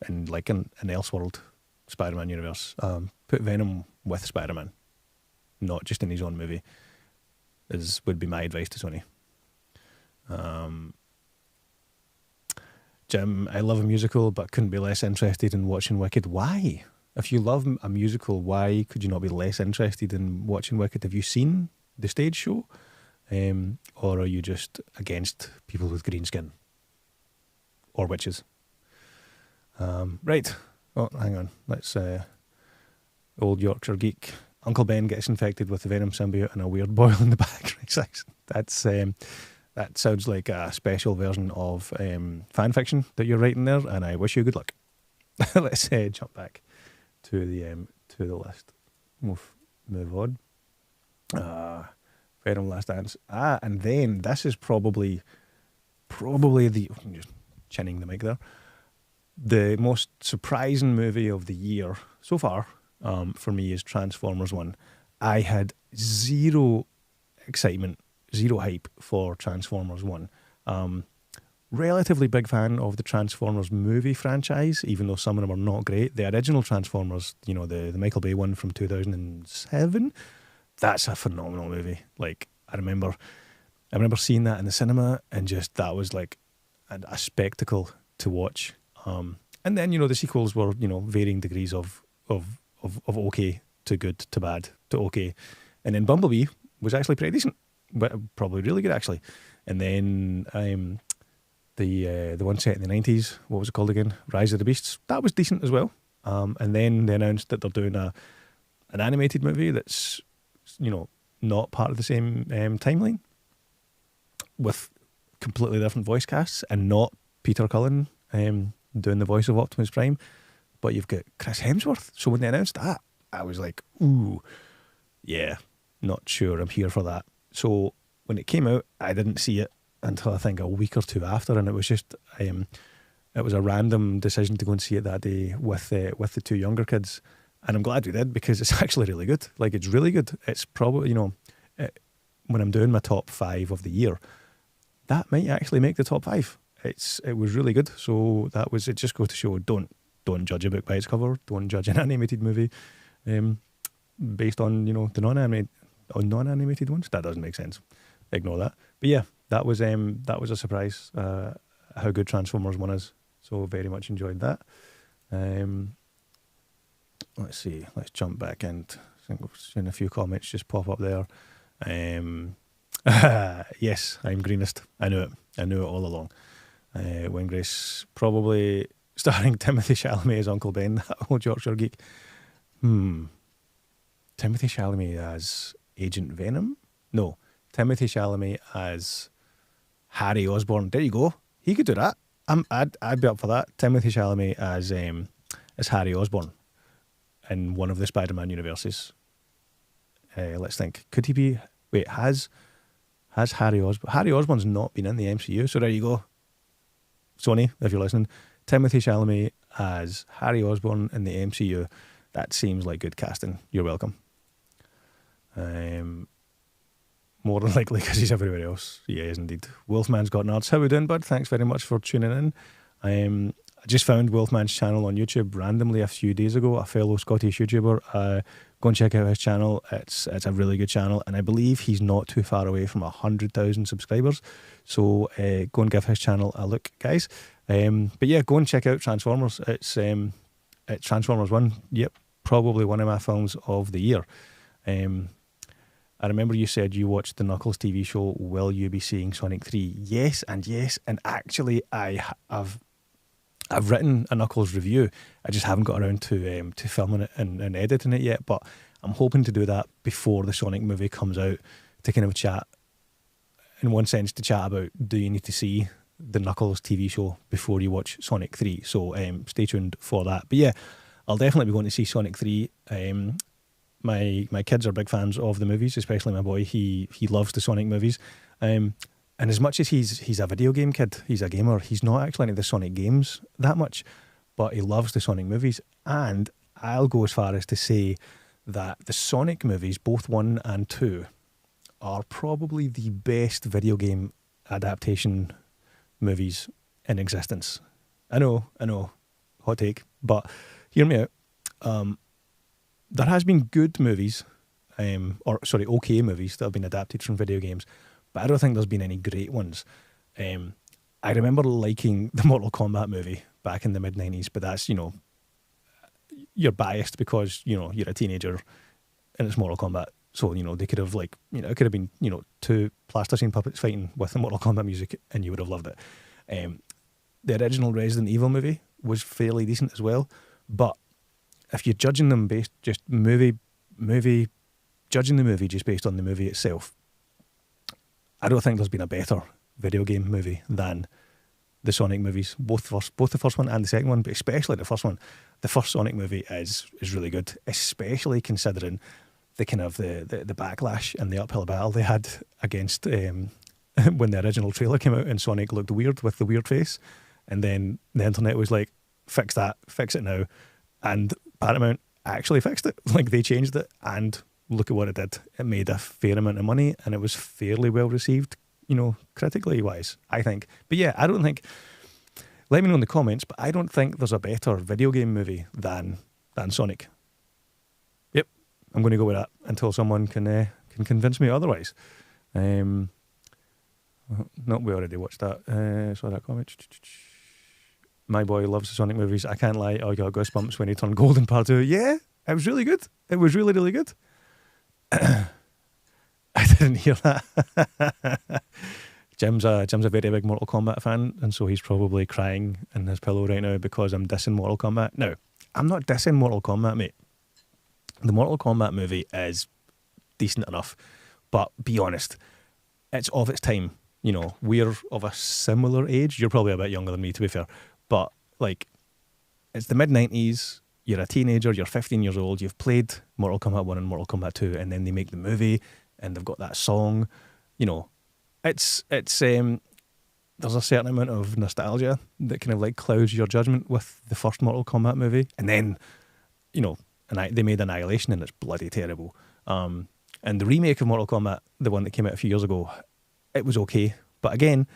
in an Elseworld Spider-Man universe. Put Venom with Spider-Man, not just in his own movie. Would be my advice to Sony. Jim, I love a musical, but couldn't be less interested in watching Wicked. Why? If you love a musical, why could you not be less interested in watching Wicked? Have you seen the stage show? Or are you just against people with green skin? Or witches? Right. Oh, hang on. Let's... Old Yorkshire Geek. Uncle Ben gets infected with the venom symbiote and a weird boil in the back. That's... that sounds like a special version of fan fiction that you're writing there, and I wish you good luck. Let's jump back to the list. We'll move on. Venom Last Dance. And then this is probably the... I'm just chinning the mic there. The most surprising movie of the year so far for me is Transformers 1. I had zero excitement, zero hype for Transformers 1. Relatively big fan of the Transformers movie franchise, even though some of them are not great. The original Transformers, the Michael Bay one from 2007, that's a phenomenal movie. Like, I remember seeing that in the cinema, and just that was like a spectacle to watch. And then the sequels were varying degrees of okay to good to bad to okay, and then Bumblebee was actually pretty decent, but probably really good actually. And then the one set in the 90s, what was it called again? Rise of the Beasts. That was decent as well. And then they announced that they're doing an animated movie that's not part of the same timeline, with completely different voice casts, and not Peter Cullen doing the voice of Optimus Prime, but you've got Chris Hemsworth. So when they announced that, I was like, ooh, yeah, not sure I'm here for that. So when it came out, I didn't see it until I think a week or two after, and it was just it was a random decision to go and see it that day with the two younger kids, and I'm glad we did, because it's actually really good. Like, it's really good. It's probably when I'm doing my top 5 of the year, that might actually make the top 5. It was really good. So it just goes to show, don't judge a book by its cover. Don't judge an animated movie based on the non-animated ones. That doesn't make sense. Ignore that. But yeah, that was a surprise how good Transformers 1 is. So very much enjoyed that. Let's see. Let's jump back in. I think we've seen a few comments just pop up there. Yes, I'm greenest. I knew it all along. When Grace, probably starring Timothy Chalamet as Uncle Ben, that old Yorkshire Geek. Timothy Chalamet as Agent Venom? No, Timothy Chalamet as Harry Osborn. There you go. He could do that. I'd be up for that. Timothy Chalamet as Harry Osborn in one of the Spider-Man universes. Let's think. Could he be? Wait, has Harry Osborn? Harry Osborn's not been in the MCU, so there you go. Sony, if you're listening, Timothy Chalamet as Harry Osborn in the MCU. That seems like good casting. You're welcome. More than likely because he's everywhere else. He is indeed. Wolfman's Got Nards. How we doing, bud? Thanks very much for tuning in. I just found Wolfman's channel on YouTube randomly a few days ago. A fellow Scottish YouTuber. Go and check out his channel. It's a really good channel, and I believe he's not too far away from 100,000 subscribers. So go and give his channel a look, guys. But yeah, go and check out Transformers. It's Transformers 1. Yep, probably one of my films of the year. I remember you said you watched the Knuckles TV show. Will you be seeing Sonic 3? Yes, and actually I've written a Knuckles review. I just haven't got around to filming it and editing it yet, but I'm hoping to do that before the Sonic movie comes out, to kind of chat, in one sense, to chat about, do you need to see the Knuckles TV show before you watch Sonic 3? So stay tuned for that. But yeah, I'll definitely be going to see Sonic 3. My kids are big fans of the movies, especially my boy. He loves the Sonic movies. And as much as he's a video game kid, he's a gamer, he's not actually into the Sonic games that much, but he loves the Sonic movies. And I'll go as far as to say that the Sonic movies, both 1 and 2, are probably the best video game adaptation movies in existence. I know, hot take, but hear me out. There has been good movies, okay movies that have been adapted from video games, but I don't think there's been any great ones. I remember liking the Mortal Kombat movie back in the mid-90s, but that's, you're biased because, you're a teenager and it's Mortal Kombat. So, they could have it could have been, two plasticine puppets fighting with the Mortal Kombat music and you would have loved it. The original Resident Evil movie was fairly decent as well, but if you're judging them based just judging the movie just based on the movie itself, I don't think there's been a better video game movie than the Sonic movies, both the first one and the second one, but especially the first one. The first Sonic movie is really good, especially considering the kind of the backlash and the uphill battle they had against when the original trailer came out and Sonic looked weird with the weird face, and then the internet was like, fix it now, and Paramount actually fixed it. Like, they changed it, and look at what it did. It made a fair amount of money, and it was fairly well received, critically wise, I think. But yeah, I don't think. Let me know in the comments, but I don't think there's a better video game movie than Sonic. Yep, I'm going to go with that until someone can convince me otherwise. No, we already watched that. Saw that comment. My boy loves the Sonic movies. I can't lie. I got goosebumps when he turned gold in part 2. Yeah, it was really good. It was really, really good. I didn't hear that. Jim's a very big Mortal Kombat fan, and so he's probably crying in his pillow right now because I'm dissing Mortal Kombat. No, I'm not dissing Mortal Kombat, mate. The Mortal Kombat movie is decent enough, but be honest, it's of its time. We're of a similar age. You're probably a bit younger than me, to be fair, but it's the mid-90s. You're a teenager, you're 15 years old, you've played Mortal Kombat 1 and Mortal Kombat 2, and then they make the movie and they've got that song. It's there's a certain amount of nostalgia that kind of clouds your judgment with the first Mortal Kombat movie, and then they made Annihilation and it's bloody terrible. And the remake of Mortal Kombat, the one that came out a few years ago, it was okay, but again,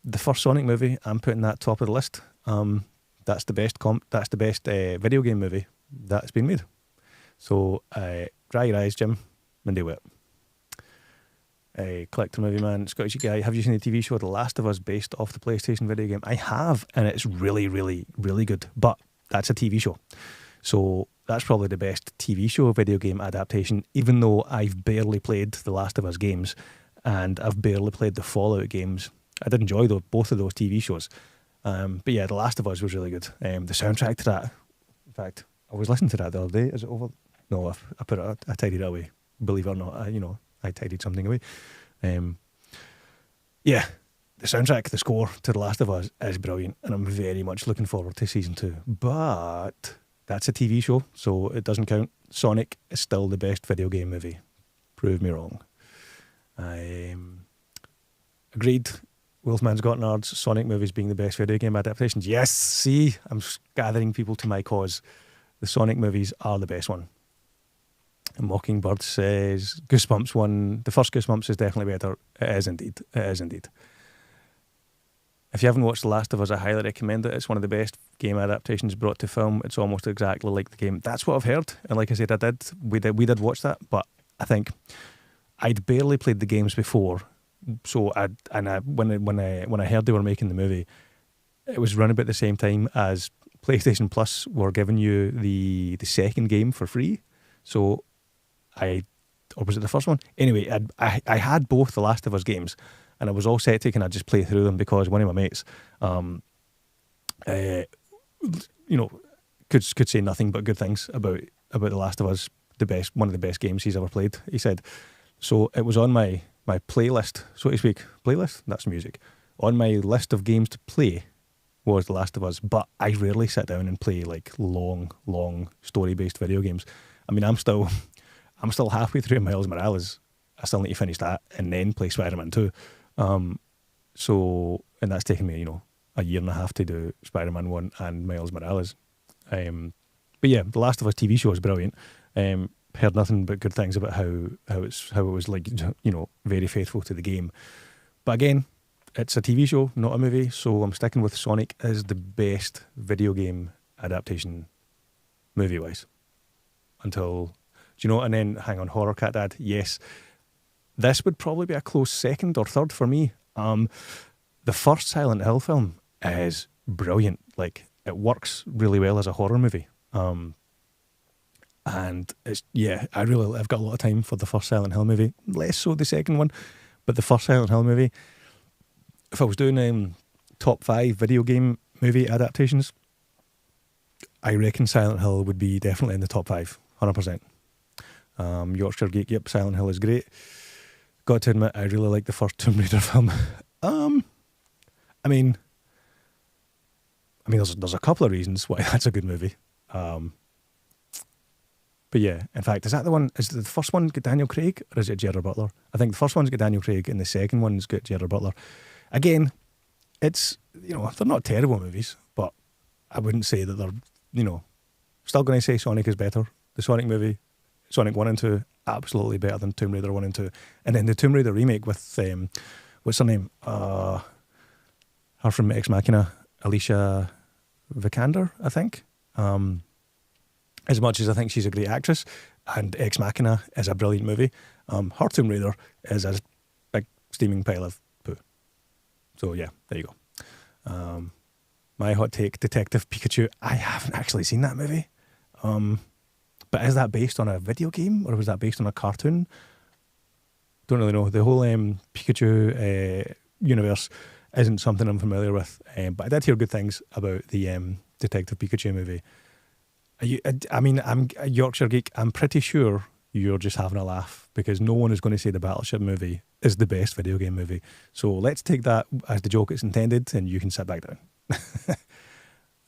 the first Sonic movie, I'm putting that top of the list. That's the best video game movie that's been made. So dry your eyes, Jim, and do it. Collector Movie Man, Scottish guy, have you seen the TV show The Last of Us based off the PlayStation video game? I have, and it's really, really, really good. But that's a TV show. So that's probably the best TV show video game adaptation, even though I've barely played the Last of Us games and I've barely played the Fallout games. I did enjoy both of those TV shows. But yeah, The Last of Us was really good. The soundtrack to that, in fact, I was listening to that the other day. Is it over? No, I put it. I tidied it away. Believe it or not, I tidied something away. Yeah, the soundtrack, the score to The Last of Us is brilliant, and I'm very much looking forward to season 2. But that's a TV show, so it doesn't count. Sonic is still the best video game movie. Prove me wrong. Agreed. Wolfman's Got Nards, Sonic movies being the best video game adaptations. Yes, see, I'm gathering people to my cause. The Sonic movies are the best one. Mockingbird says Goosebumps one. The first Goosebumps is definitely better. It is indeed. It is indeed. If you haven't watched The Last of Us, I highly recommend it. It's one of the best game adaptations brought to film. It's almost exactly like the game. That's what I've heard. And like I said, we did watch that, but I think I'd barely played the games before. So when I heard they were making the movie, it was run about the same time as PlayStation Plus were giving you the second game for free. So or was it the first one? Anyway, I had both The Last of Us games, and I was all set to kind of just play through them because one of my mates, could say nothing but good things about The Last of Us, one of the best games he's ever played. He said, so it was on my playlist, so to speak. Playlist? That's music. On my list of games to play was The Last of Us, but I rarely sit down and play long story-based video games. I mean, I'm still halfway through Miles Morales. I still need to finish that and then play Spider-Man 2. And that's taken me, a year and a half to do Spider-Man 1 and Miles Morales. But yeah, The Last of Us TV show is brilliant. Heard nothing but good things about how it was very faithful to the game. But again, it's a TV show, not a movie, so I'm sticking with Sonic as the best video game adaptation movie-wise. And then hang on, Horror Cat Dad, yes. This would probably be a close second or third for me. The first Silent Hill film is brilliant. Like, it works really well as a horror movie. And I've got a lot of time for the first Silent Hill movie. Less so the second one, but the first Silent Hill movie. If I was doing top 5 video game movie adaptations, I reckon Silent Hill would be definitely in the top 5, 100%. Yorkshire Geek, yep, Silent Hill is great. Got to admit, I really like the first Tomb Raider film. I mean, there's a couple of reasons why that's a good movie. But yeah, in fact, is that the one? Is the first one got Daniel Craig or is it Gerard Butler? I think the first one's got Daniel Craig and the second one's got Gerard Butler. Again, it's, they're not terrible movies, but I wouldn't say that they're, still going to say Sonic is better. The Sonic movie, Sonic 1 and 2, absolutely better than Tomb Raider 1 and 2. And then the Tomb Raider remake with, what's her name? Her from Ex Machina, Alicia Vikander, I think. As much as I think she's a great actress, and Ex Machina is a brilliant movie, her Tomb Raider is a big steaming pile of poo. So yeah, there you go. My hot take, Detective Pikachu. I haven't actually seen that movie. But is that based on a video game or was that based on a cartoon? Don't really know. The whole Pikachu universe isn't something I'm familiar with. But I did hear good things about the Detective Pikachu movie. I'm a Yorkshire Geek. I'm pretty sure you're just having a laugh because no one is going to say the Battleship movie is the best video game movie. So let's take that as the joke it's intended and you can sit back down.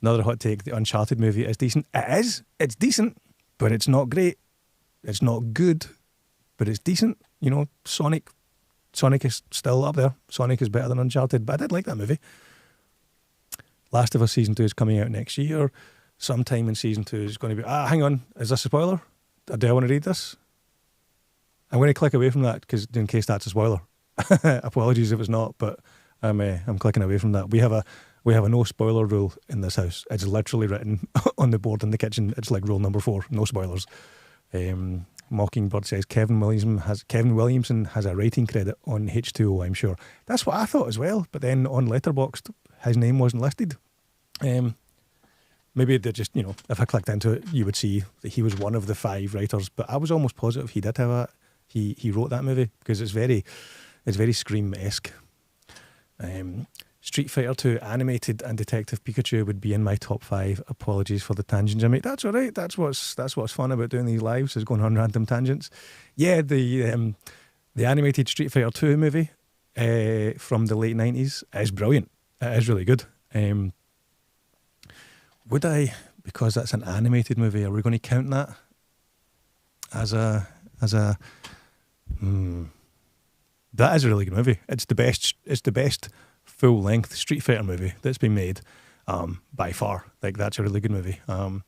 Another hot take, the Uncharted movie is decent. It is. It's decent, but it's not great. It's not good, but it's decent. Sonic is still up there. Sonic is better than Uncharted, but I did like that movie. Last of Us Season 2 is coming out next year. Sometime in Season 2 is going to be... hang on. Is this a spoiler? Do I want to read this? I'm going to click away from that because in case that's a spoiler. Apologies if it's not, but I'm clicking away from that. We have a no spoiler rule in this house. It's literally written on the board in the kitchen. It's like rule number 4, no spoilers. Mockingbird says Kevin Williamson has a writing credit on H2O, I'm sure. That's what I thought as well, but then on Letterboxd, his name wasn't listed. Maybe they just, if I clicked into it, you would see that he was one of the 5 writers, but I was almost positive he did have he wrote that movie because it's very Scream-esque. Street Fighter 2 animated and Detective Pikachu would be in my top 5. Apologies for the tangent, Jimmy. That's all right. That's what's fun about doing these lives is going on random tangents. Yeah, the animated Street Fighter 2 movie from the late 90s is brilliant. It is really good. Would I, because that's an animated movie, are we going to count that as a that is a really good movie. It's the best full-length Street Fighter movie that's been made by far. Like, that's a really good movie. I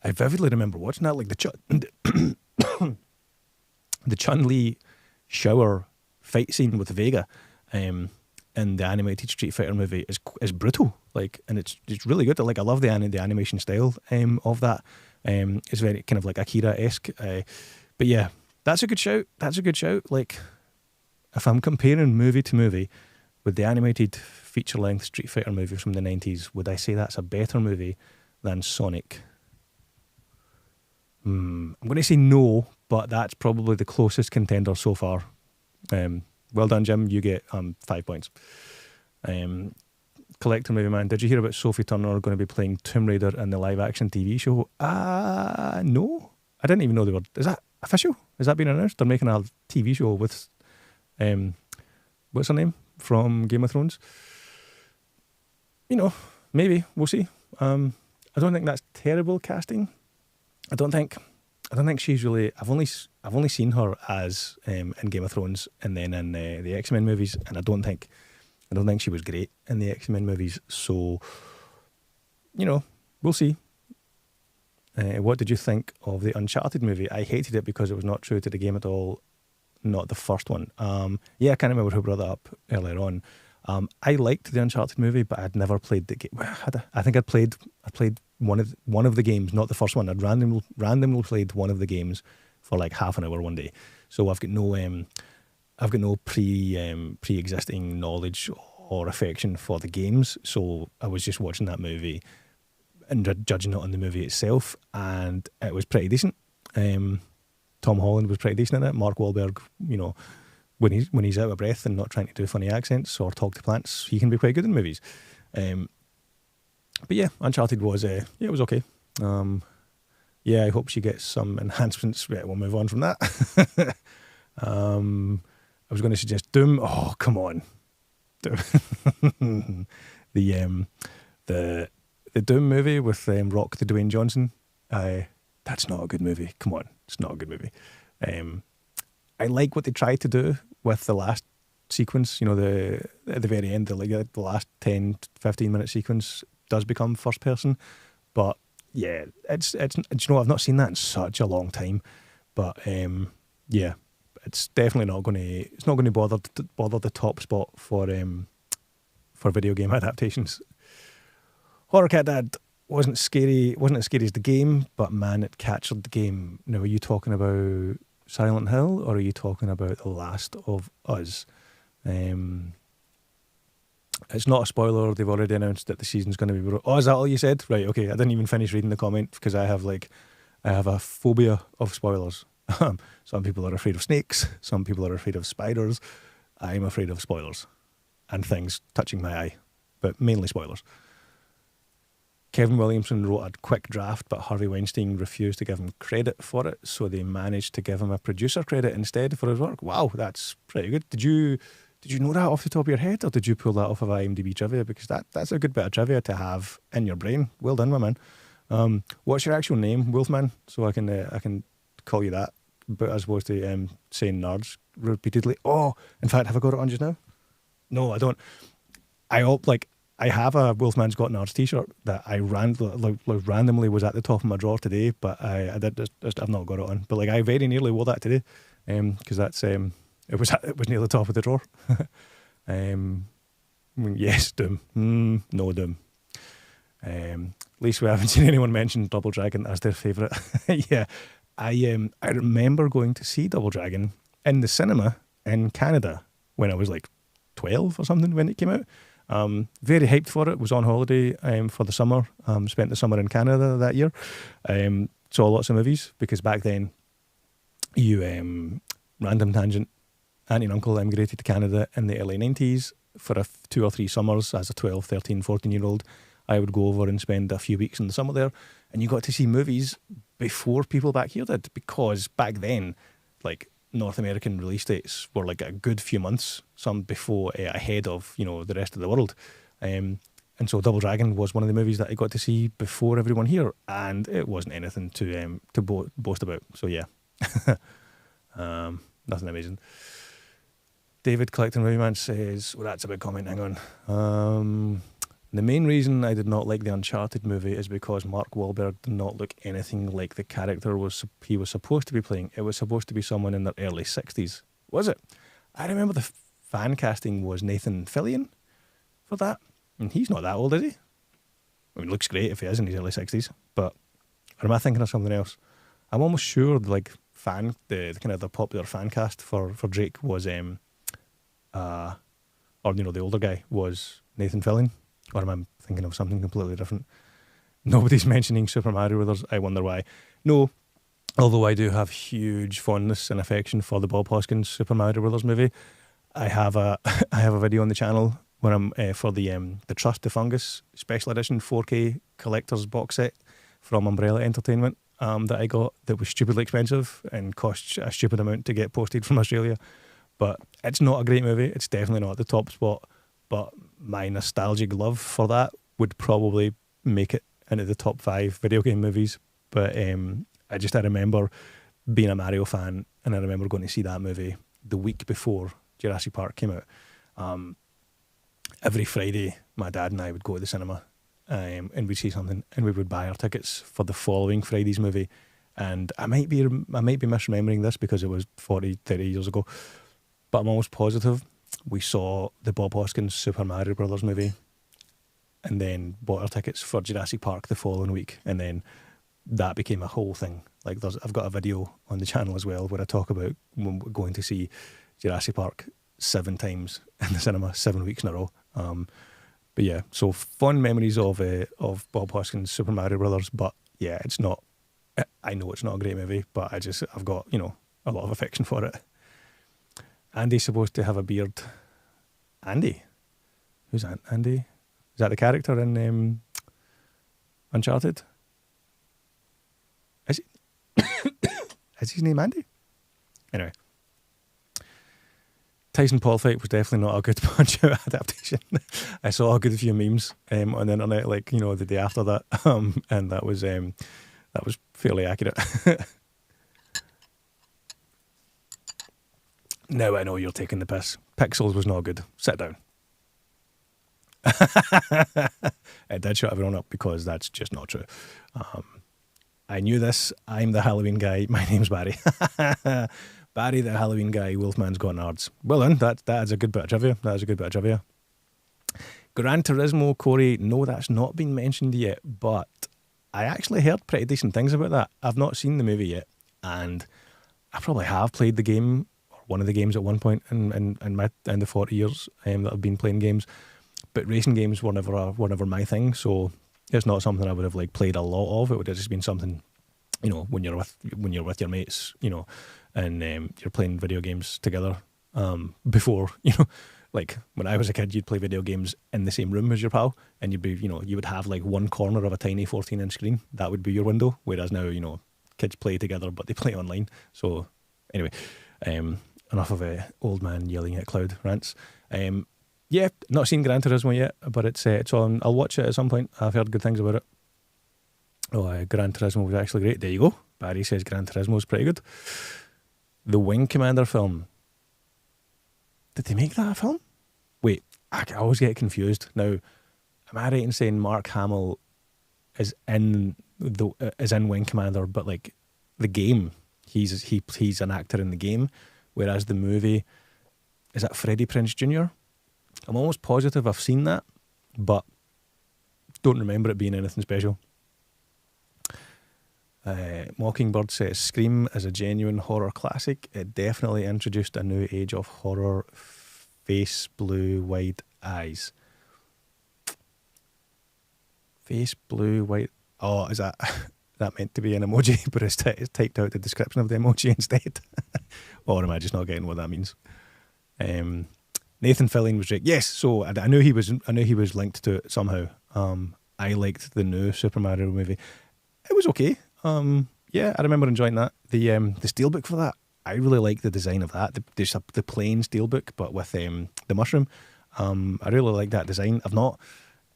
vividly remember watching that, like the Chun-Li shower fight scene with Vega in the animated Street Fighter movie is brutal. Like, and it's really good. Like, I love the animation style of that. It's very kind of like Akira-esque. But yeah, that's a good shout. Like, if I'm comparing movie to movie with the animated feature-length Street Fighter movie from the 90s, would I say that's a better movie than Sonic? I'm going to say no, but that's probably the closest contender so far. Well done, Jim. You get 5 points. Collector Movie Man, did you hear about Sophie Turner going to be playing Tomb Raider in the live-action TV show? No. I didn't even know they were... Is that official? Has that been announced? They're making a TV show with... what's her name? From Game of Thrones. Maybe. We'll see. I don't think that's terrible casting. I don't think she's really... I've only seen her as in Game of Thrones and then in the X-Men movies, and I don't think she was great in the X-Men movies. So, we'll see. What did you think of the Uncharted movie? I hated it because it was not true to the game at all. Not the first one. Yeah, I can't remember who brought that up earlier on. I liked the Uncharted movie, but I'd never played the game. I think I played one of the games, not the first one. I'd randomly played one of the games for like half an hour one day. So I've got no I've got no pre-existing knowledge or affection for the games, so I was just watching that movie and judging it on the movie itself, and it was pretty decent. Tom Holland was pretty decent in it. Mark Wahlberg, you know, when he's out of breath and not trying to do funny accents or talk to plants, he can be quite good in movies. But yeah, Uncharted was it was okay. Yeah, I hope she gets some enhancements. Right, we'll move on from that. I was going to suggest Doom. Oh, come on. the Doom movie with Rock the Dwayne Johnson. That's not a good movie. Come on, it's not a good movie. I like what they tried to do with the last sequence. You know, at the very end, the last 10, 15 minute sequence does become first person. But yeah, it's you know, I've not seen that in such a long time. But yeah, it's definitely not going to. It's not going to bother the top spot for video game adaptations. Horror Cat Dad wasn't as scary as the game, but man, it captured the game. Now, are you talking about Silent Hill or are you talking about The Last of Us? It's not a spoiler. They've already announced that the season's going to be. Oh, is that all you said? Right. Okay. I didn't even finish reading the comment because I have a phobia of spoilers. Some people are afraid of snakes. Some people are afraid of spiders. I'm afraid of spoilers and things touching my eye, but mainly spoilers. Kevin Williamson wrote a quick draft, but Harvey Weinstein refused to give him credit for it, so they managed to give him a producer credit instead for his work. Wow, that's pretty good. Did you know that off the top of your head, or did you pull that off of IMDb trivia? Because that's a good bit of trivia to have in your brain. Well done, my man. What's your actual name, Wolfman? So I can call you that, but as opposed to saying nerds repeatedly. Oh, in fact, have I got it on just now? No, I don't. I have a Wolfman's Got Nerds t-shirt that I randomly was at the top of my drawer today, but I've not got it on. But I very nearly wore that today, because that's it was near the top of the drawer. Yes, Doom. No Doom. At least we haven't seen anyone mention Double Dragon as their favourite. Yeah, I remember going to see Double Dragon in the cinema in Canada when I was 12 or something when it came out. Very hyped for it. Was on holiday for the summer. Spent the summer in Canada that year. Saw lots of movies because back then you random tangent. Auntie and uncle emigrated to Canada in the early 90s for 2 or 3 summers as a 12, 13, 14-year-old. I would go over and spend a few weeks in the summer there, and you got to see movies before people back here did, because back then, North American release dates were a good few months, some before ahead of the rest of the world, and so Double Dragon was one of the movies that I got to see before everyone here, and it wasn't anything to boast about. So yeah, nothing amazing. David Collecting Movie Man says, "Well, that's a big comment. Hang on." The main reason I did not like the Uncharted movie is because Mark Wahlberg did not look anything like the character he was supposed to be playing. It was supposed to be someone in their early 60s. Was it? I remember the fan casting was Nathan Fillion for that. And he's not that old, is he? I mean, looks great if he is in his early 60s. But, or am I thinking of something else? I'm almost sure the kind of the popular fan cast for Drake was, the older guy was Nathan Fillion. Or am I thinking of something completely different? Nobody's mentioning Super Mario Brothers. I wonder why. No, although I do have huge fondness and affection for the Bob Hoskins Super Mario Brothers movie. I have a video on the channel where I'm for the Trust the Fungus Special Edition 4K collector's box set from Umbrella Entertainment that I got, that was stupidly expensive and cost a stupid amount to get posted from Australia. But it's not a great movie. It's definitely not at the top spot. But my nostalgic love for that would probably make it into the top 5 video game movies. But I remember being a Mario fan, and I remember going to see that movie the week before Jurassic Park came out. Every Friday, my dad and I would go to the cinema, and we'd see something, and we would buy our tickets for the following Friday's movie. And I might be misremembering this because it was 40, 30 years ago, but I'm almost positive we saw the Bob Hoskins Super Mario Brothers movie and then bought our tickets for Jurassic Park the following week, and then that became a whole thing. I've got a video on the channel as well where I talk about going to see Jurassic Park 7 times in the cinema, 7 weeks in a row. But yeah, so fond memories of Bob Hoskins' Super Mario Brothers. But yeah, it's not. I know it's not a great movie, but I've got a lot of affection for it. Andy's supposed to have a beard. Andy, who's Andy? Is that the character in Uncharted? Is his name Andy? Anyway. Tyson Paul fight was definitely not a good Punch-Out adaptation. I saw a good few memes on the internet, the day after that, and that was fairly accurate. Now I know you're taking the piss. Pixels was not good. Sit down. I did shut everyone up because that's just not true. I knew this. I'm the Halloween guy. My name's Barry. Barry, the Halloween guy. Wolfman's got nards. Well then, that's a good bit of trivia. That is a good bit of trivia. Gran Turismo, Corey. No, that's not been mentioned yet, but I actually heard pretty decent things about that. I've not seen the movie yet, and I probably have played the game, or one of the games at one point in the 40 years that I've been playing games. But racing games were never my thing, so it's not something I would have played a lot of. It would have just been something, when you're with your mates, and you're playing video games together. Before, when I was a kid, you'd play video games in the same room as your pal, and you would have one corner of a tiny 14-inch screen. That would be your window. Whereas now, kids play together, but they play online. So anyway, enough of a old man yelling at cloud rants. Yeah, not seen Gran Turismo yet, but it's on. I'll watch it at some point. I've heard good things about it. Oh, Gran Turismo was actually great. There you go. Barry says Gran Turismo is pretty good. The Wing Commander film. Did they make that a film? Wait, I always get confused. Now, am I right in saying Mark Hamill is in Wing Commander, but the game, he's an actor in the game, whereas the movie, is that Freddie Prinze Jr.? I'm almost positive I've seen that, but don't remember it being anything special. Mockingbird says Scream is a genuine horror classic. It definitely introduced a new age of horror. Face blue, white eyes. Face blue, white. Oh, is that meant to be an emoji? But it's typed out the description of the emoji instead. Or am I just not getting what that means? Nathan Fillion was right. Yes, so I knew he was linked to it somehow. I liked the new Super Mario movie. It was okay. Yeah, I remember enjoying that. The steelbook for that, I really like the design of that. The plain steelbook, but with the mushroom. I really like that design.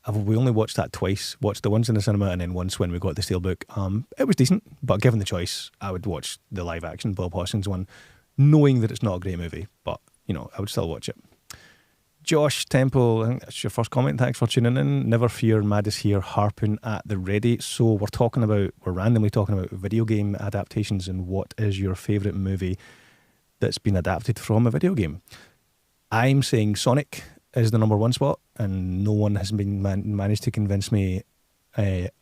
We only watched that twice. Watched the ones in the cinema and then once when we got the steelbook. It was decent, but given the choice, I would watch the live action Bob Hoskins one, knowing that it's not a great movie, but I would still watch it. Josh Temple, I think that's your first comment. Thanks for tuning in. Never fear, Mad is here, harpoon at the ready. So we're randomly talking about video game adaptations and what is your favourite movie that's been adapted from a video game. I'm saying Sonic is the number one spot, and no one has been managed to convince me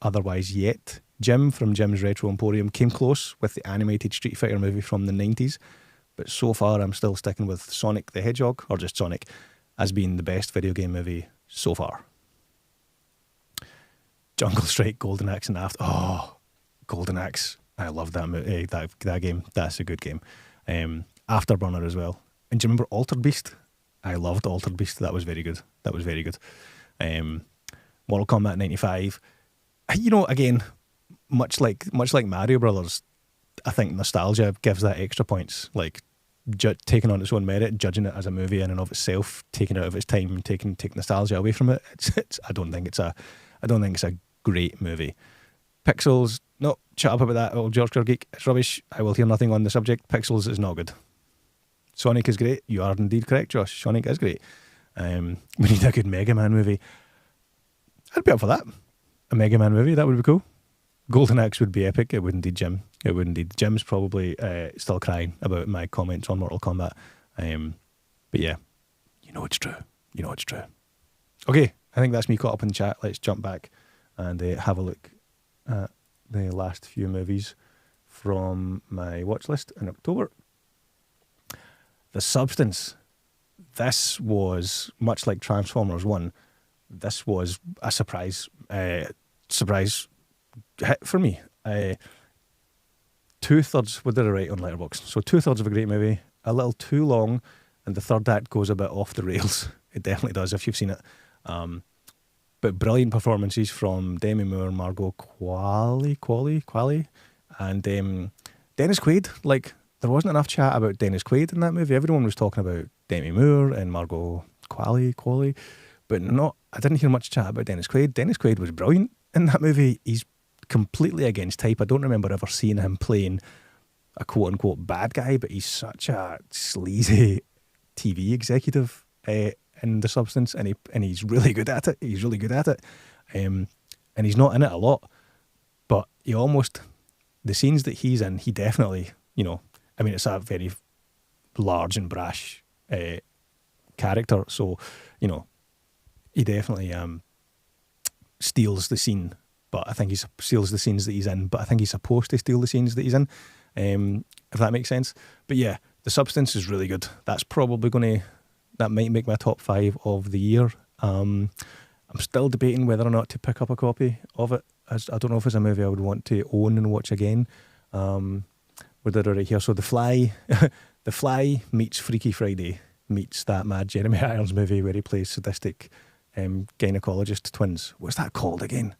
otherwise yet. Jim from Jim's Retro Emporium came close with the animated Street Fighter movie from the 90s, but so far I'm still sticking with Sonic the Hedgehog, or just Sonic, as being the best video game movie so far. Jungle Strike, Golden Axe, and After. Oh, Golden Axe. I love that movie, that game. That's a good game. Afterburner as well. And do you remember Altered Beast? I loved Altered Beast. That was very good. Mortal Kombat 95. Again, much like Mario Brothers, I think nostalgia gives that extra points. Taking on its own merit, judging it as a movie in and of itself, taking it out of its time, and take nostalgia away from it. I don't think it's a great movie. Pixels, no, shut up about that, old George Geek. It's rubbish. I will hear nothing on the subject. Pixels is not good. Sonic is great. You are indeed correct, Josh. Sonic is great. We need a good Mega Man movie. I'd be up for that. A Mega Man movie, that would be cool. Golden Axe would be epic. It would indeed, Jim. It would indeed. Jim's probably still crying about my comments on Mortal Kombat. But yeah, it's true. It's true. Okay, I think that's me caught up in the chat. Let's jump back and have a look at the last few movies from my watch list in October. The Substance. This was much like Transformers 1. This was a surprise hit for me. 2/3 we did it right on Letterboxd. So 2/3 of a great movie, a little too long, and the third act goes a bit off the rails. It definitely does if you've seen it. But brilliant performances from Demi Moore, Margot Qualley, and Dennis Quaid. Like, there wasn't enough chat about Dennis Quaid in that movie. Everyone was talking about Demi Moore and Margot Qualley, but I didn't hear much chat about Dennis Quaid. Dennis Quaid was brilliant in that movie. He's completely against type. I don't remember ever seeing him playing a quote-unquote bad guy, but he's such a sleazy TV executive in The Substance, and he's really good at it. He's really good at it. And he's not in it a lot, but the scenes that he's in, he definitely, it's a very large and brash character, so, he definitely steals the scene, but I think he steals the scenes that he's in, but I think he's supposed to steal the scenes that he's in, if that makes sense. But yeah, The Substance is really good. That's probably that might make my top 5 of the year. I'm still debating whether or not to pick up a copy of it. I don't know if it's a movie I would want to own and watch again. We did it right here. So The Fly, The Fly meets Freaky Friday meets that mad Jeremy Irons movie where he plays sadistic gynecologist twins. What's that called again?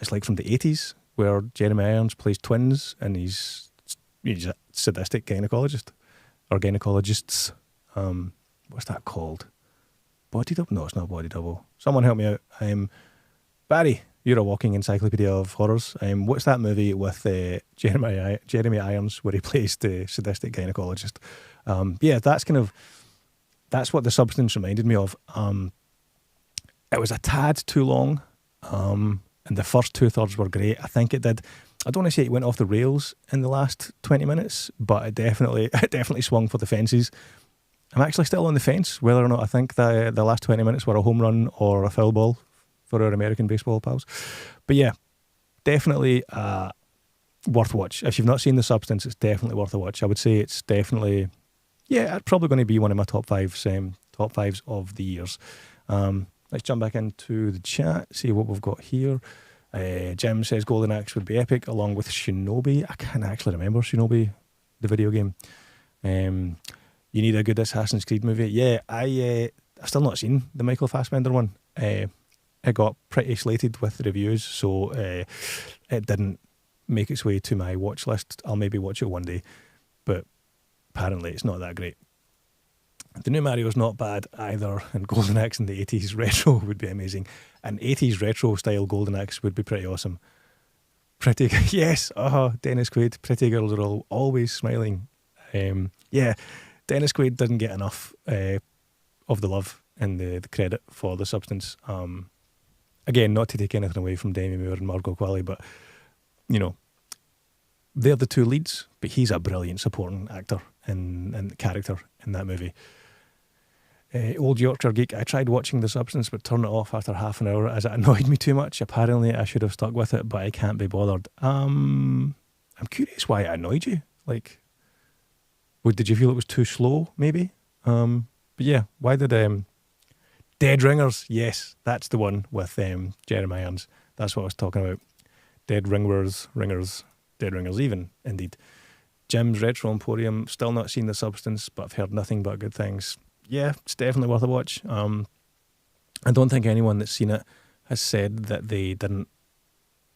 It's like from the 80s where Jeremy Irons plays twins and he's a sadistic gynecologist or gynecologists. What's that called? Body Double? No, it's not Body Double. Someone help me out. Barry, you're a walking encyclopedia of horrors. What's that movie with Jeremy Irons where he plays the sadistic gynecologist? Yeah, that's what The Substance reminded me of. It was a tad too long, and the first 2/3 were great. I think it did. I don't want to say it went off the rails in the last 20 minutes, but it definitely swung for the fences. I'm actually still on the fence whether or not I think the last 20 minutes were a home run or a foul ball for our American baseball pals. But yeah, definitely worth a watch. If you've not seen The Substance, it's definitely worth a watch. I would say it's definitely, it's probably going to be one of my top fives of the years. Let's jump back into the chat, see what we've got here. Jim says Golden Axe would be epic along with Shinobi. I can't actually remember Shinobi, the video game. You need a good Assassin's Creed movie. Yeah, I've still not seen the Michael Fassbender one. It got pretty slated with the reviews, so it didn't make its way to my watch list. I'll maybe watch it one day, but apparently it's not that great. The new Mario's not bad either, and Golden Axe in the 80s retro would be amazing. An 80s retro style Golden Axe would be pretty awesome. Yes, Dennis Quaid, pretty girls are always smiling. Yeah, Dennis Quaid didn't get enough of the love and the credit for The Substance. Again, not to take anything away from Demi Moore and Margot Qualley, but, they're the two leads, but he's a brilliant supporting actor and character in that movie. Old Yorkshire Geek, I tried watching The Substance but turned it off after half an hour as it annoyed me too much. Apparently I should have stuck with it, but I can't be bothered. I'm curious why it annoyed you. Like, did you feel it was too slow, maybe? But yeah, why did Dead Ringers? Yes, that's the one with Jeremy Irons. That's what I was talking about. Dead Ringers, Dead Ringers even, indeed. Jim's Retro Emporium, still not seen The Substance, but I've heard nothing but good things. Yeah, it's definitely worth a watch. I don't think anyone that's seen it has said that they didn't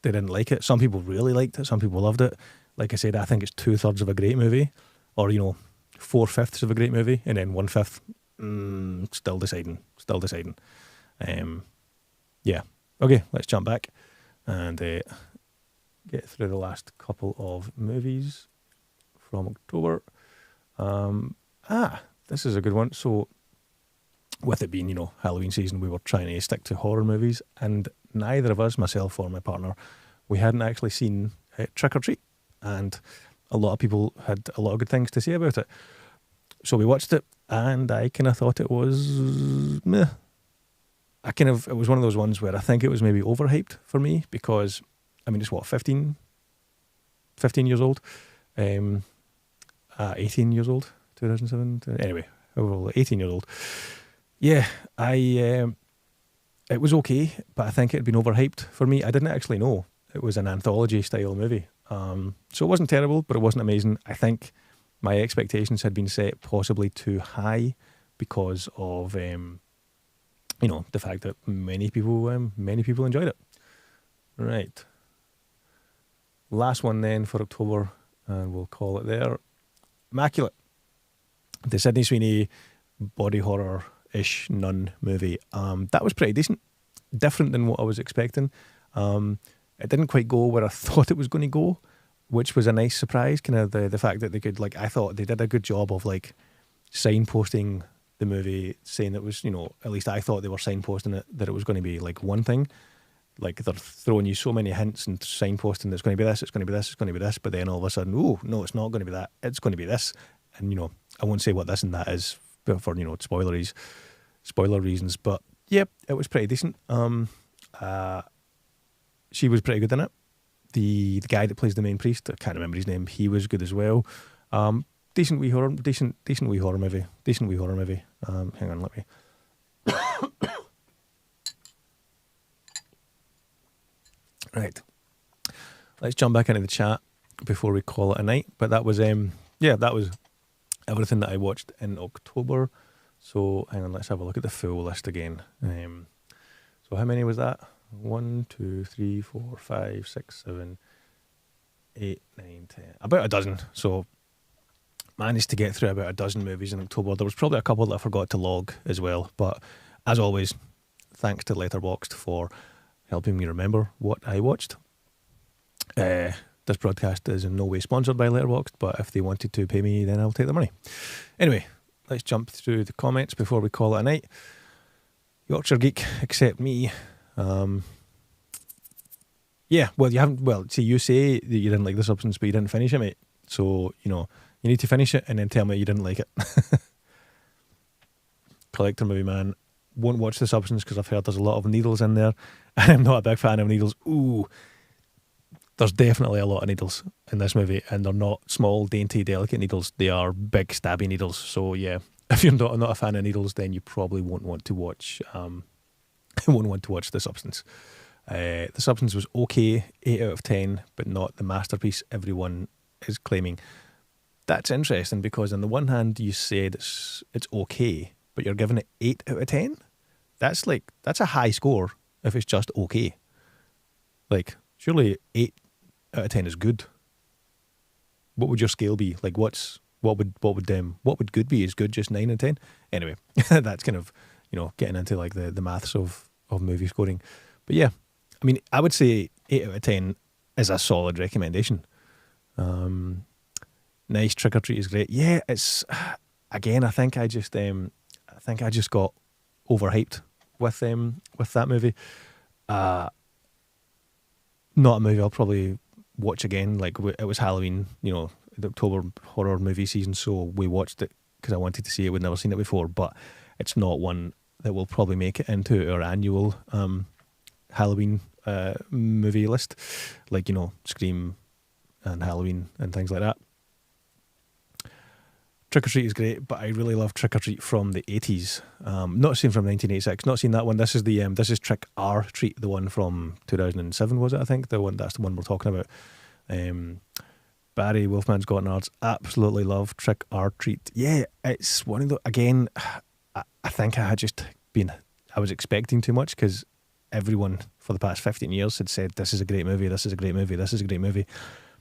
like it. Some people really liked it, some people loved it. Like I said, I think it's 2/3 of a great movie, or 4/5 of a great movie, and then 1/5, still deciding. Yeah, okay, let's jump back and get through the last couple of movies from October. This is a good one. So with it being, Halloween season, we were trying to stick to horror movies, and neither of us, myself or my partner, we hadn't actually seen Trick or Treat, and a lot of people had a lot of good things to say about it. So we watched it, and I kind of thought it was meh. It was one of those ones where I think it was maybe overhyped for me, because it's 15 years old, 18 years old 2007. Anyway, overall, 18-year-old. Yeah, it was okay, but I think it had been overhyped for me. I didn't actually know it was an anthology-style movie. So it wasn't terrible, but it wasn't amazing. I think my expectations had been set possibly too high because of, the fact that many people enjoyed it. Right. Last one then for October, and we'll call it there. Immaculate. The Sydney Sweeney body horror-ish nun movie. That was pretty decent. Different than what I was expecting. It didn't quite go where I thought it was going to go, which was a nice surprise. Kind of the fact that they could, I thought they did a good job of signposting the movie, saying that was, at least I thought they were signposting it, that it was going to be one thing. They're throwing you so many hints and signposting that it's going to be this, it's going to be this, it's going to be this, but then all of a sudden, oh, no, it's not going to be that, it's going to be this. And, I won't say what this and that is for, spoiler reasons, but yeah, it was pretty decent. She was pretty good in it. The guy that plays the main priest, I can't remember his name, he was good as well. Decent wee horror movie. Hang on, let me. Right. Let's jump back into the chat before we call it a night. But that was that was everything that I watched in October. So hang on, let's have a look at the full list again. So how many was that? 1, 2, 3, 4, 5, 6, 7, 8, 9, 10. About a dozen. So managed to get through about a dozen movies in October. There was probably a couple that I forgot to log as well. But as always, thanks to Letterboxd for helping me remember what I watched. This broadcast is in no way sponsored by Letterboxd, but if they wanted to pay me, then I'll take the money. Anyway, let's jump through the comments before we call it a night. Yorkshire Geek, except me. Yeah, well, you haven't. Well, see, you say that you didn't like The Substance, but you didn't finish it, mate. So, you need to finish it and then tell me you didn't like it. Collector movie man. Won't watch The Substance because I've heard there's a lot of needles in there. I'm not a big fan of needles. Ooh, there's definitely a lot of needles in this movie, and they're not small, dainty, delicate needles. They are big, stabby needles. So yeah, if you're not a fan of needles, then you probably won't want to watch. Won't want to watch The Substance. The Substance was okay, 8 out of 10, but not the masterpiece everyone is claiming. That's interesting because on the one hand, you said it's okay, but you're giving it 8 out of 10. That's a high score if it's just okay. Surely 8 out of 10 is good. What would your scale be? What would good be? Is good just 9 out of 10? Anyway, that's kind of getting into the maths of movie scoring. But yeah, I mean, I would say 8 out of 10 is a solid recommendation. Nice. Trick or Treat is great. Yeah, it's again. I think I just got overhyped with that movie. Not a movie I'll probably watch again. It was Halloween, the October horror movie season, so we watched it because I wanted to see it. We'd never seen it before, but it's not one that will probably make it into our annual Halloween movie list, Scream and Halloween and things like that. Trick or Treat is great, but I really love Trick or Treat from the 80s. Not seen from 1986, not seen that one. This is Trick or Treat, the one from 2007, was it? I think that's the one we're talking about. Barry Wolfman's Got Nards, absolutely love Trick or Treat. Yeah, it's one of the, again, I think I was expecting too much because everyone for the past 15 years had said, this is a great movie, this is a great movie, this is a great movie.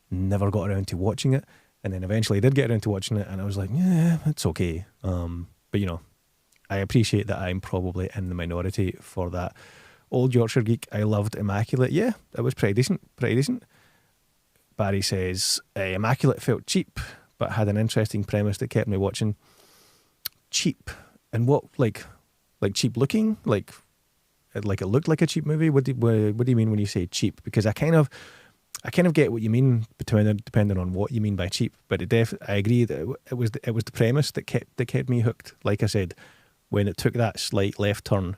Never got around to watching it. And then eventually I did get around to watching it and I was like, yeah, it's okay. But I appreciate that I'm probably in the minority for that. Old Yorkshire Geek, I loved Immaculate. Yeah, it was pretty decent. Barry says, Immaculate felt cheap, but had an interesting premise that kept me watching. Cheap? And what, cheap looking? Like it looked like a cheap movie? What do you mean when you say cheap? Because I kind of get what you mean depending on what you mean by cheap, but I agree that it was the premise that kept me hooked. Like I said, when it took that slight left turn,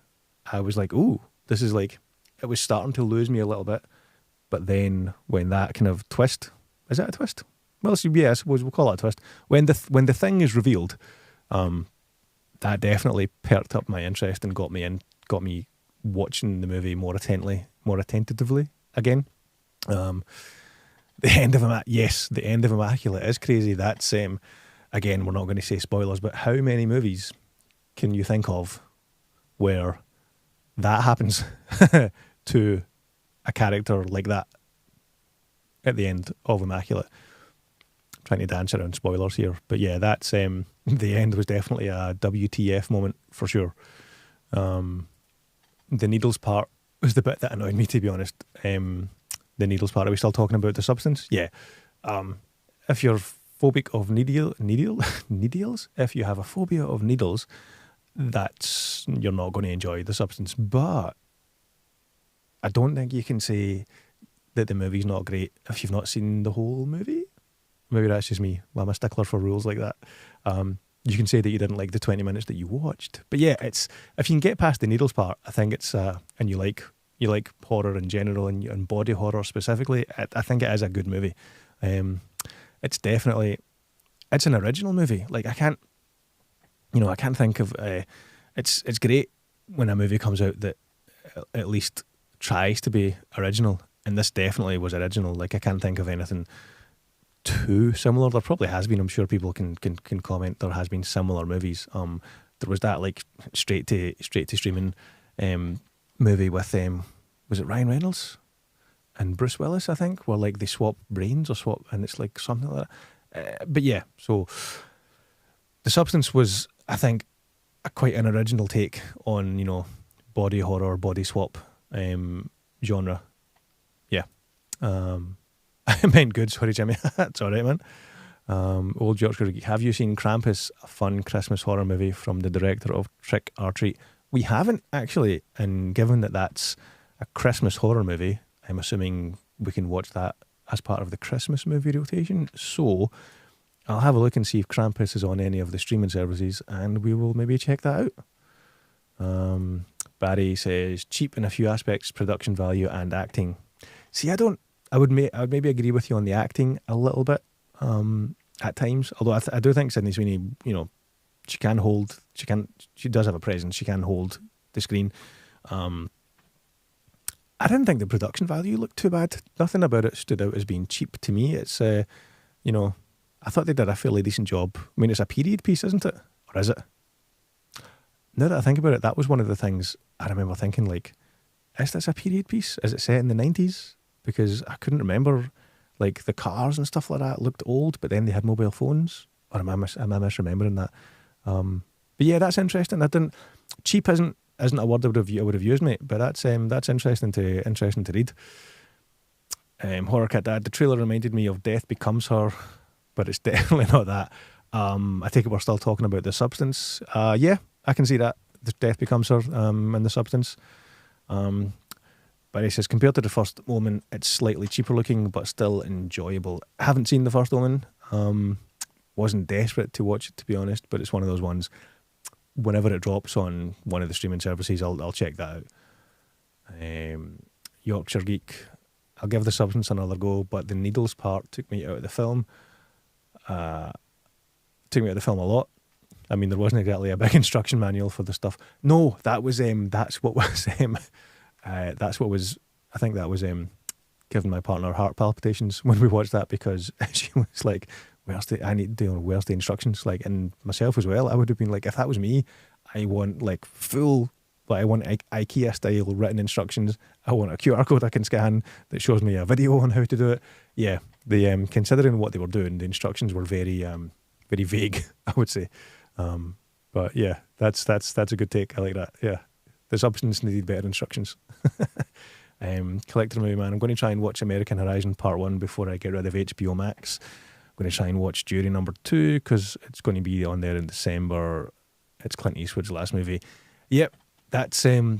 I was like, ooh, this is it was starting to lose me a little bit. But then when that kind of twist, is that a twist? Well, yeah, I suppose we'll call it a twist. When the thing is revealed, that definitely perked up my interest and got me watching the movie more attentively again. The end of the end of Immaculate is crazy. That's again, we're not going to say spoilers, but how many movies can you think of where that happens to a character like that at the end of Immaculate? Trying to dance around spoilers here, but yeah, that's the end was definitely a WTF moment for sure. The needles part was the bit that annoyed me, to be honest. The needles part. Are we still talking about the substance? Yeah. If you're phobic of needles, if you have a phobia of needles, you're not going to enjoy the substance. But I don't think you can say that the movie's not great if you've not seen the whole movie. Maybe that's just me. I'm a stickler for rules like that. You can say that you didn't like the 20 minutes that you watched. But yeah, it's if you can get past the needles part, I think it's and you like horror in general and body horror specifically, I think it is a good movie. It's an original movie. Like I can't think of it's great when a movie comes out that at least tries to be original, and this definitely was original. Like I can't think of anything too similar. There probably has been. I'm sure people can comment. There has been similar movies. There was that like straight to streaming movie with was it Ryan Reynolds and Bruce Willis? I think where like they swap brains and it's like something like that. But yeah, so The Substance was, I think, quite an original take on body horror, body swap genre. Yeah. I meant good, sorry Jimmy. That's all right, man. Old Yorkshire Geek. Have you seen Krampus, a fun Christmas horror movie from the director of Trick or Treat? We haven't actually, and given that that's a Christmas horror movie, I'm assuming we can watch that as part of the Christmas movie rotation. So I'll have a look and see if Krampus is on any of the streaming services, and we will maybe check that out. Barry says cheap in a few aspects, production value and acting. See, I would maybe agree with you on the acting a little bit at times. Although I do think Sydney Sweeney, she does have a presence. She can hold the screen. I didn't think the production value looked too bad. Nothing about it stood out as being cheap to me. It's I thought they did a fairly decent job. I mean, it's a period piece, isn't it? Or is it? Now that I think about it, that was one of the things I remember thinking, like, is this a period piece? Is it set in the 90s? Because I couldn't remember, like, the cars and stuff like that looked old, but then they had mobile phones. Or am I misremembering that? But yeah, that's interesting. Cheap isn't a word I would have used, mate. But that's interesting to read. Horror Cat Dad. The trailer reminded me of Death Becomes Her, but it's definitely not that. I take it we're still talking about The Substance. Yeah, I can see that. The Death Becomes Her and The Substance. But he says, compared to the first Omen, it's slightly cheaper looking, but still enjoyable. I haven't seen the first Omen. Wasn't desperate to watch it, to be honest, but it's one of those ones, whenever it drops on one of the streaming services, I'll check that out. Yorkshire Geek. I'll give The Substance another go, but the needles part took me out of the film. Took me out of the film a lot. I mean, there wasn't exactly a big instruction manual for the stuff. No, that's what was I think that was giving my partner heart palpitations when we watched that, because she was like, where's the instructions? Like, and myself as well, I would have been like, if that was me, I want like full, like I want IKEA style written instructions. I want a QR code I can scan that shows me a video on how to do it. Yeah, considering what they were doing, the instructions were very very vague, I would say. But yeah, that's a good take. I like that. Yeah. The Substance needed better instructions. Collector Movie Man. I'm going to try and watch American Horizon Part 1 before I get rid of HBO Max. I'm going to try and watch Jury number 2 because it's going to be on there in December. It's Clint Eastwood's last movie. Yep, that's... I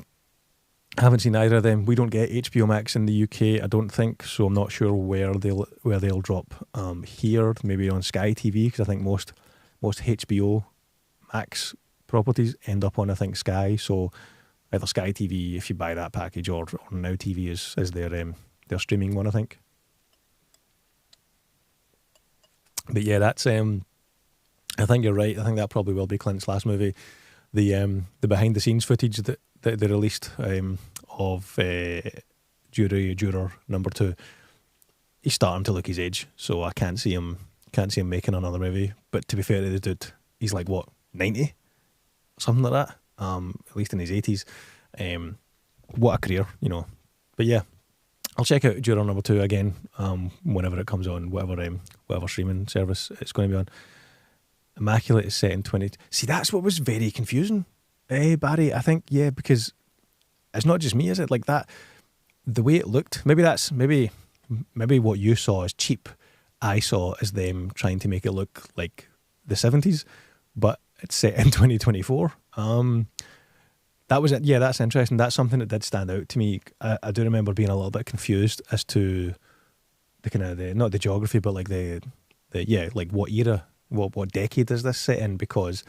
haven't seen either of them. We don't get HBO Max in the UK, I don't think, so I'm not sure where they'll drop here. Maybe on Sky TV, because I think most HBO Max properties end up on, I think, Sky, so... Either Sky TV, if you buy that package, or Now TV is their streaming one, I think. But yeah, that's I think you're right. I think that probably will be Clint's last movie. The behind the scenes footage that they released of Juror number 2, he's starting to look his age, so I can't see him making another movie. But to be fair to the dude, he's like what, 90, something like that. At least in his 80s. What a career, you know. But yeah, I'll check out Juror number 2 again whenever it comes on, whatever streaming service it's going to be on. Immaculate is set in 20... See, that's what was very confusing, Barry. I think, yeah, because it's not just me, is it? Like that, the way it looked, maybe what you saw as cheap, I saw as them trying to make it look like the 70s, but it's set in 2024. That was it. Yeah, that's interesting. That's something that did stand out to me. I do remember being a little bit confused as to the kind of not the geography, but like the like what era, what decade is this set in? Because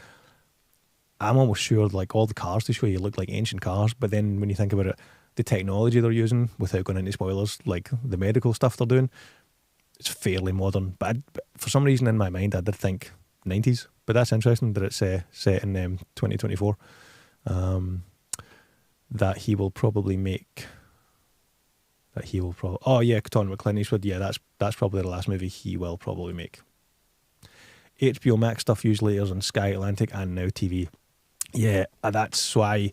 I'm almost sure like all the cars they show you look like ancient cars, but then when you think about it, the technology they're using, without going into spoilers, like the medical stuff they're doing, it's fairly modern. But for some reason in my mind, I did think 90s. But that's interesting that it's set in 2024. That he will probably make. Oh yeah, talking about Clint Eastwood. Yeah, that's probably the last movie he will probably make. HBO Max stuff usually airs on Sky Atlantic and Now TV. Yeah, that's why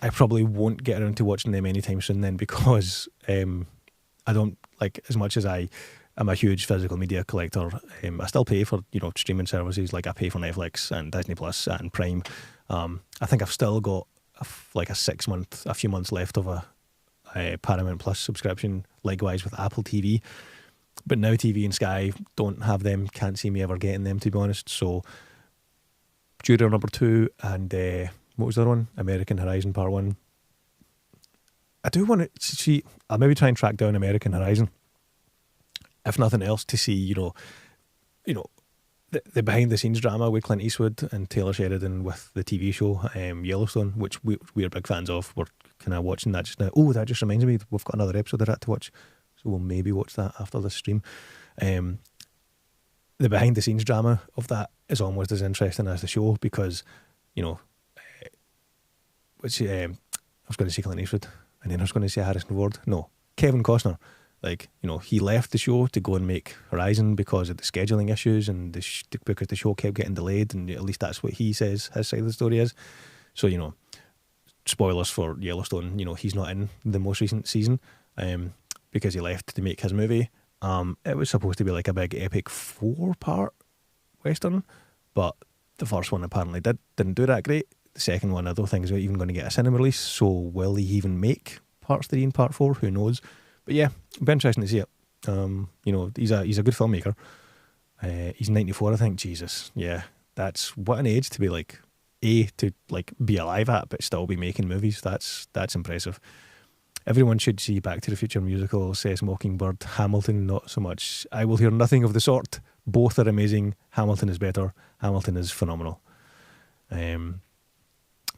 I probably won't get around to watching them anytime soon then, because I don't, like, as much as I am a huge physical media collector, I still pay for, you know, streaming services. Like I pay for Netflix and Disney Plus and Prime. I think I've still got a few months left of a Paramount Plus subscription, likewise with Apple TV. But Now TV and Sky don't have them, can't see me ever getting them, to be honest. So Juror number 2 and what was the other one? American Horizon Part 1. I do want to see, I'll maybe try and track down American Horizon, if nothing else, to see, you know, the behind the scenes drama with Clint Eastwood and Taylor Sheridan with the TV show Yellowstone, which we're big fans of. We're kind of watching that just now. Oh, that just reminds me, we've got another episode of that to watch, so we'll maybe watch that after this stream. The behind the scenes drama of that is almost as interesting as the show, because, you know, I was going to say Clint Eastwood and then I was going to say Harrison Ford. No, Kevin Costner. Like, you know, he left the show to go and make Horizon because of the scheduling issues and because the show kept getting delayed, and at least that's what he says his side of the story is. So, you know, spoilers for Yellowstone, you know, he's not in the most recent season because he left to make his movie. It was supposed to be like a big epic 4-part Western, but the first one apparently didn't do that great. The second one, I don't think is even going to get a cinema release, so will he even make parts 3 and part 4? Who knows? But yeah, it'll be interesting to see it. You know, he's a good filmmaker. He's 94, I think. Jesus, yeah, that's what an age to be like, to like be alive at, but still be making movies. That's impressive. Everyone should see Back to the Future musical, says Mockingbird. Hamilton, not so much. I will hear nothing of the sort. Both are amazing. Hamilton is better. Hamilton is phenomenal.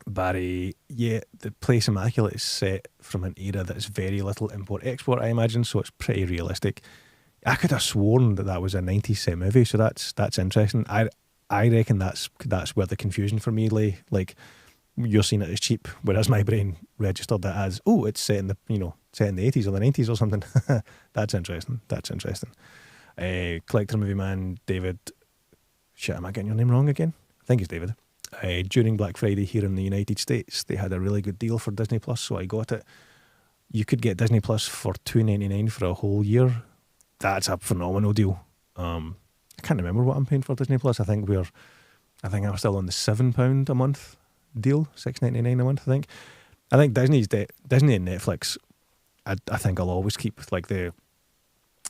Barry, yeah, the place Immaculate is set from an era that's very little import-export, I imagine, so it's pretty realistic. I could have sworn that was a 90s set movie, so that's interesting. I reckon that's where the confusion for me lay. Like, you're seeing it as cheap, whereas my brain registered that as, oh, it's set in the 80s or the 90s or something. That's interesting. Collector Movie Man, David, shit, am I getting your name wrong again? I think it's David. During Black Friday here in the United States, they had a really good deal for Disney Plus, so I got it. You could get Disney Plus for $2.99 for a whole year. That's a phenomenal deal. I can't remember what I'm paying for Disney Plus. I think I'm still on the £7 a month deal, $6.99 a month. I think Disney and Netflix. I think I'll always keep like the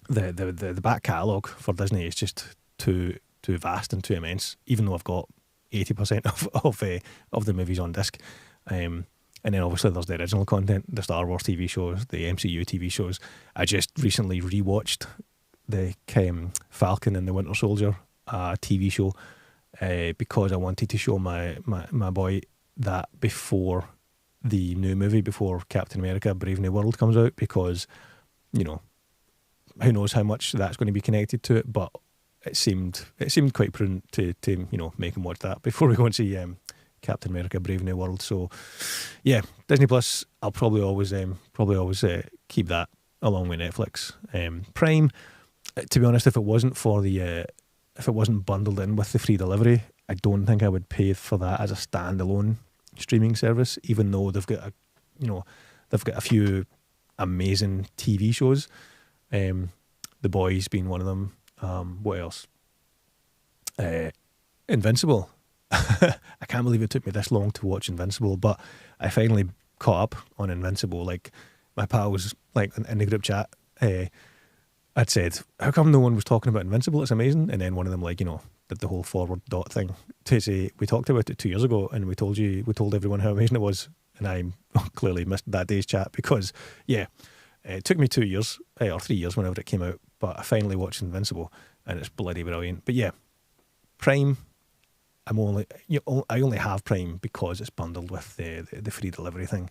back catalogue for Disney is just too vast and too immense. Even though I've got 80% of the movies on disc, and then obviously there's the original content, the Star Wars TV shows, the MCU TV shows. I just recently rewatched the Falcon and the Winter Soldier TV show because I wanted to show my boy that before the new movie, before Captain America Brave New World comes out, because, you know, who knows how much that's going to be connected to it, but it seemed quite prudent to make him watch that before we go and see Captain America: Brave New World. So yeah, Disney Plus. I'll probably always keep that along with Netflix. Prime. To be honest, if it wasn't bundled in with the free delivery, I don't think I would pay for that as a standalone streaming service. Even though they've got a few amazing TV shows. The Boys being one of them. What else? Invincible. I can't believe it took me this long to watch Invincible, but I finally caught up on Invincible. Like, my pals, like, in the group chat, I'd said, how come no one was talking about Invincible? It's amazing. And then one of them, like, did the whole forward dot thing to say, we talked about it 2 years ago and we told everyone how amazing it was. And I clearly missed that day's chat because, yeah, it took me 2 years, or 3 years, whenever it came out, but I finally watched Invincible and it's bloody brilliant. But yeah, Prime, I only have Prime because it's bundled with the free delivery thing.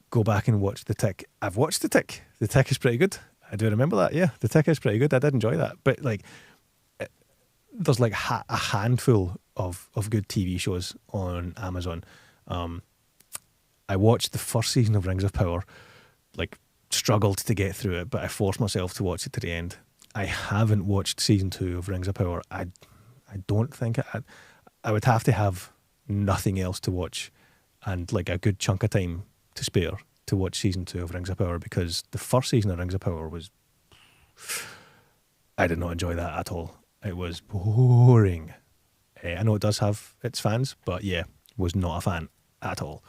Go back and watch The Tick. I've watched The Tick. The Tick is pretty good. I do remember that. Yeah, The Tick is pretty good. I did enjoy that. But like, there's like a handful of good TV shows on Amazon. I watched the first season of Rings of Power, like struggled to get through it, but I forced myself to watch it to the end. I haven't watched season 2 of Rings of Power. I don't think I would have to have nothing else to watch and like a good chunk of time to spare to watch season 2 of Rings of Power, because the first season of Rings of Power I did not enjoy that at all. It was boring. I know it does have its fans, but yeah, was not a fan at all.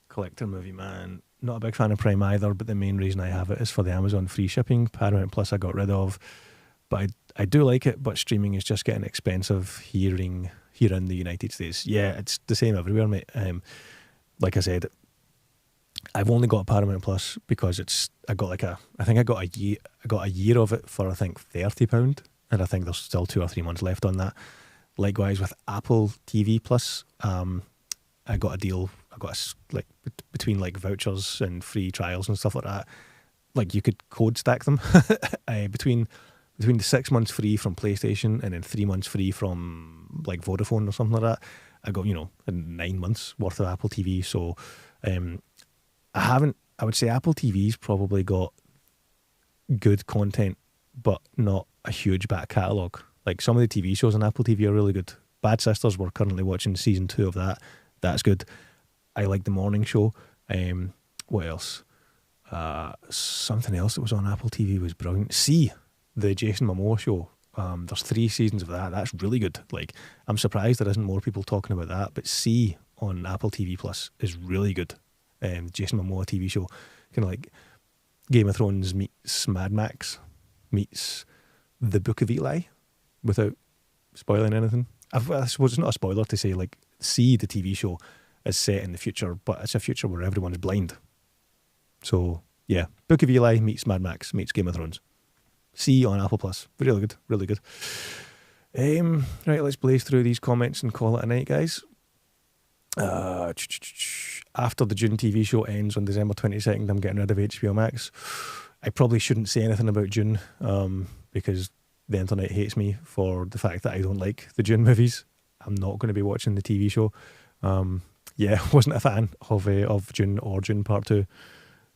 Collector Movie Man, not a big fan of Prime either, but the main reason I have it is for the Amazon free shipping. Paramount Plus I got rid of, but I do like it, but streaming is just getting expensive here in the United States. Yeah, it's the same everywhere, mate. Like I said, I've only got Paramount Plus because I got a year of it for I think £30, and I think there's still 2 or 3 months left on that. Likewise with Apple TV Plus, I got a deal. I got between like vouchers and free trials and stuff like that. Like, you could code stack them between the 6 months free from PlayStation and then 3 months free from like Vodafone or something like that. I got 9 months worth of Apple TV. So I would say Apple TV's probably got good content, but not a huge back catalogue. Like, some of the TV shows on Apple TV are really good. Bad Sisters, we're currently watching season 2 of that. That's good. I like The Morning Show. What else? Something else that was on Apple TV was brilliant. The Jason Momoa show. There's 3 seasons of that. That's really good. Like, I'm surprised there isn't more people talking about that. But on Apple TV Plus is really good. Jason Momoa TV show, kind of like Game of Thrones meets Mad Max meets The Book of Eli, without spoiling anything. I suppose it's not a spoiler to say, like, the TV show is set in the future, but it's a future where everyone is blind. So yeah, Book of Eli meets Mad Max meets Game of Thrones. On Apple Plus. Really good, really good. Right, let's blaze through these comments and call it a night, guys. After the Dune TV show ends on December 22nd, I'm getting rid of HBO Max. I probably shouldn't say anything about Dune, because the internet hates me for the fact that I don't like the Dune movies. I'm not going to be watching the TV show. Wasn't a fan of Dune or Dune Part 2.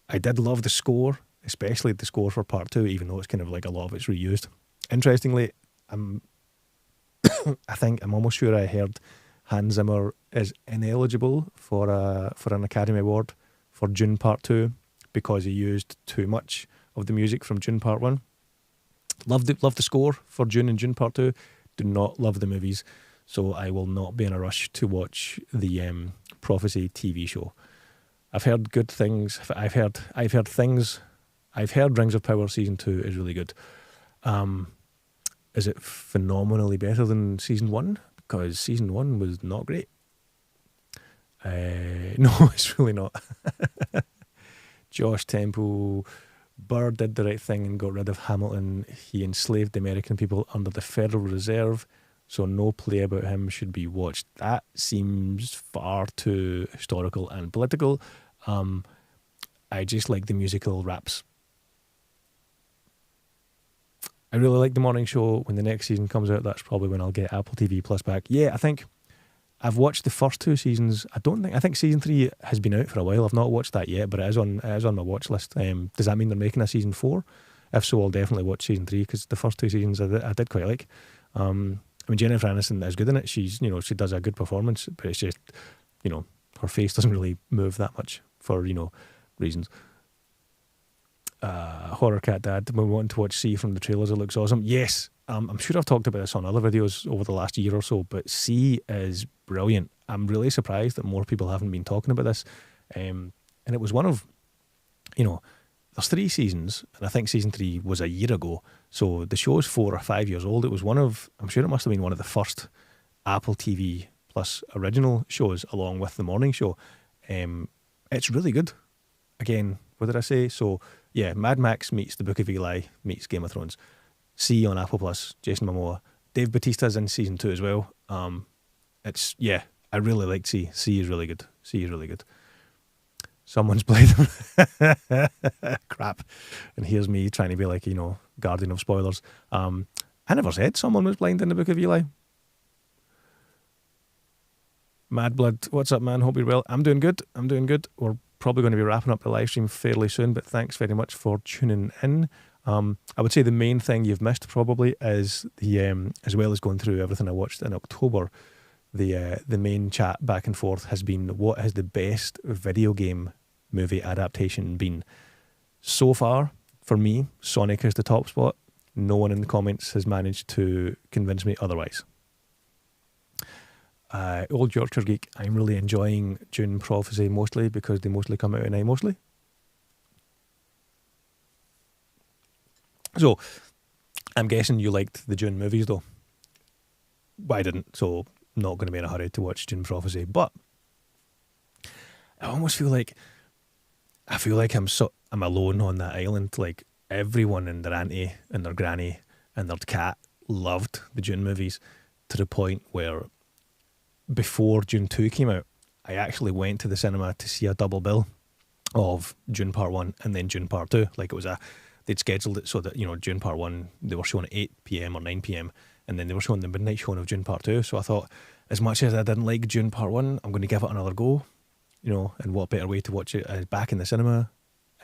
I did love the score, especially the score for Part 2, even though it's kind of like a lot of it's reused. Interestingly, I think I'm almost sure I heard Hans Zimmer is ineligible for an Academy Award for Dune Part 2 because he used too much of the music from Dune Part 1. Love the score for Dune and Dune Part 2. Do not love the movies, so I will not be in a rush to watch the Prophecy TV show. I've heard good things. I've heard things. I've heard Rings of Power Season 2 is really good. Is it phenomenally better than Season 1? Because Season 1 was not great. No, it's really not. Josh Temple, Burr did the right thing and got rid of Hamilton. He enslaved the American people under the Federal Reserve, so no play about him should be watched. That seems far too historical and political. I just like the musical raps. I really like the morning show. When the next season comes out, that's probably when I'll get Apple TV Plus back. Yeah, I think I've watched the first 2 seasons. I think season 3 has been out for a while. I've not watched that yet, but it is on my watch list. Does that mean they're making a season 4? If so, I'll definitely watch season 3 because the first 2 seasons I did quite like. I mean, Jennifer Aniston is good in it. She does a good performance, but it's just, her face doesn't really move that much for, reasons. Horror Cat Dad, we want to watch C from the trailers. It looks awesome. Yes, I'm sure I've talked about this on other videos over the last year or so, but C is brilliant. I'm really surprised that more people haven't been talking about this. And it was one of, there's 3 seasons, and I think season 3 was a year ago. So the show is 4 or 5 years old. It was I'm sure it must have been one of the first Apple TV Plus original shows, along with the morning show. It's really good. Again, what did I say? So yeah, Mad Max meets The Book of Eli meets Game of Thrones. C on Apple Plus, Jason Momoa. Dave Bautista's in season 2 as well. I really liked C. C is really good. C is really good. Someone's played crap. And here's me trying to be like, guardian of spoilers. I never said someone was blind in The Book of Eli. Mad Blood, what's up, man? Hope you're well. I'm doing good. We're probably going to be wrapping up the live stream fairly soon, but thanks very much for tuning in. I would say the main thing you've missed probably is the as well as going through everything I watched in October, the main chat back and forth has been, what has the best video game movie adaptation been? So far, for me, Sonic is the top spot. No one in the comments has managed to convince me otherwise. Old Yorkshire Geek, I'm really enjoying Dune Prophecy mostly because they mostly come out at night mostly. So, I'm guessing you liked the Dune movies though. Well, I didn't, so not going to be in a hurry to watch Dune Prophecy, but I almost feel like I'm alone on that island. Like everyone and their auntie and their granny and their cat loved the Dune movies to the point where before Dune 2 came out, I actually went to the cinema to see a double bill of Dune Part 1 and then Dune Part 2. Like they'd scheduled it so that, Dune Part 1, they were showing at 8 p.m. or 9 p.m. and then they were showing the midnight showing of Dune Part 2. So I thought, as much as I didn't like Dune Part 1, I'm going to give it another go, and what better way to watch it back in the cinema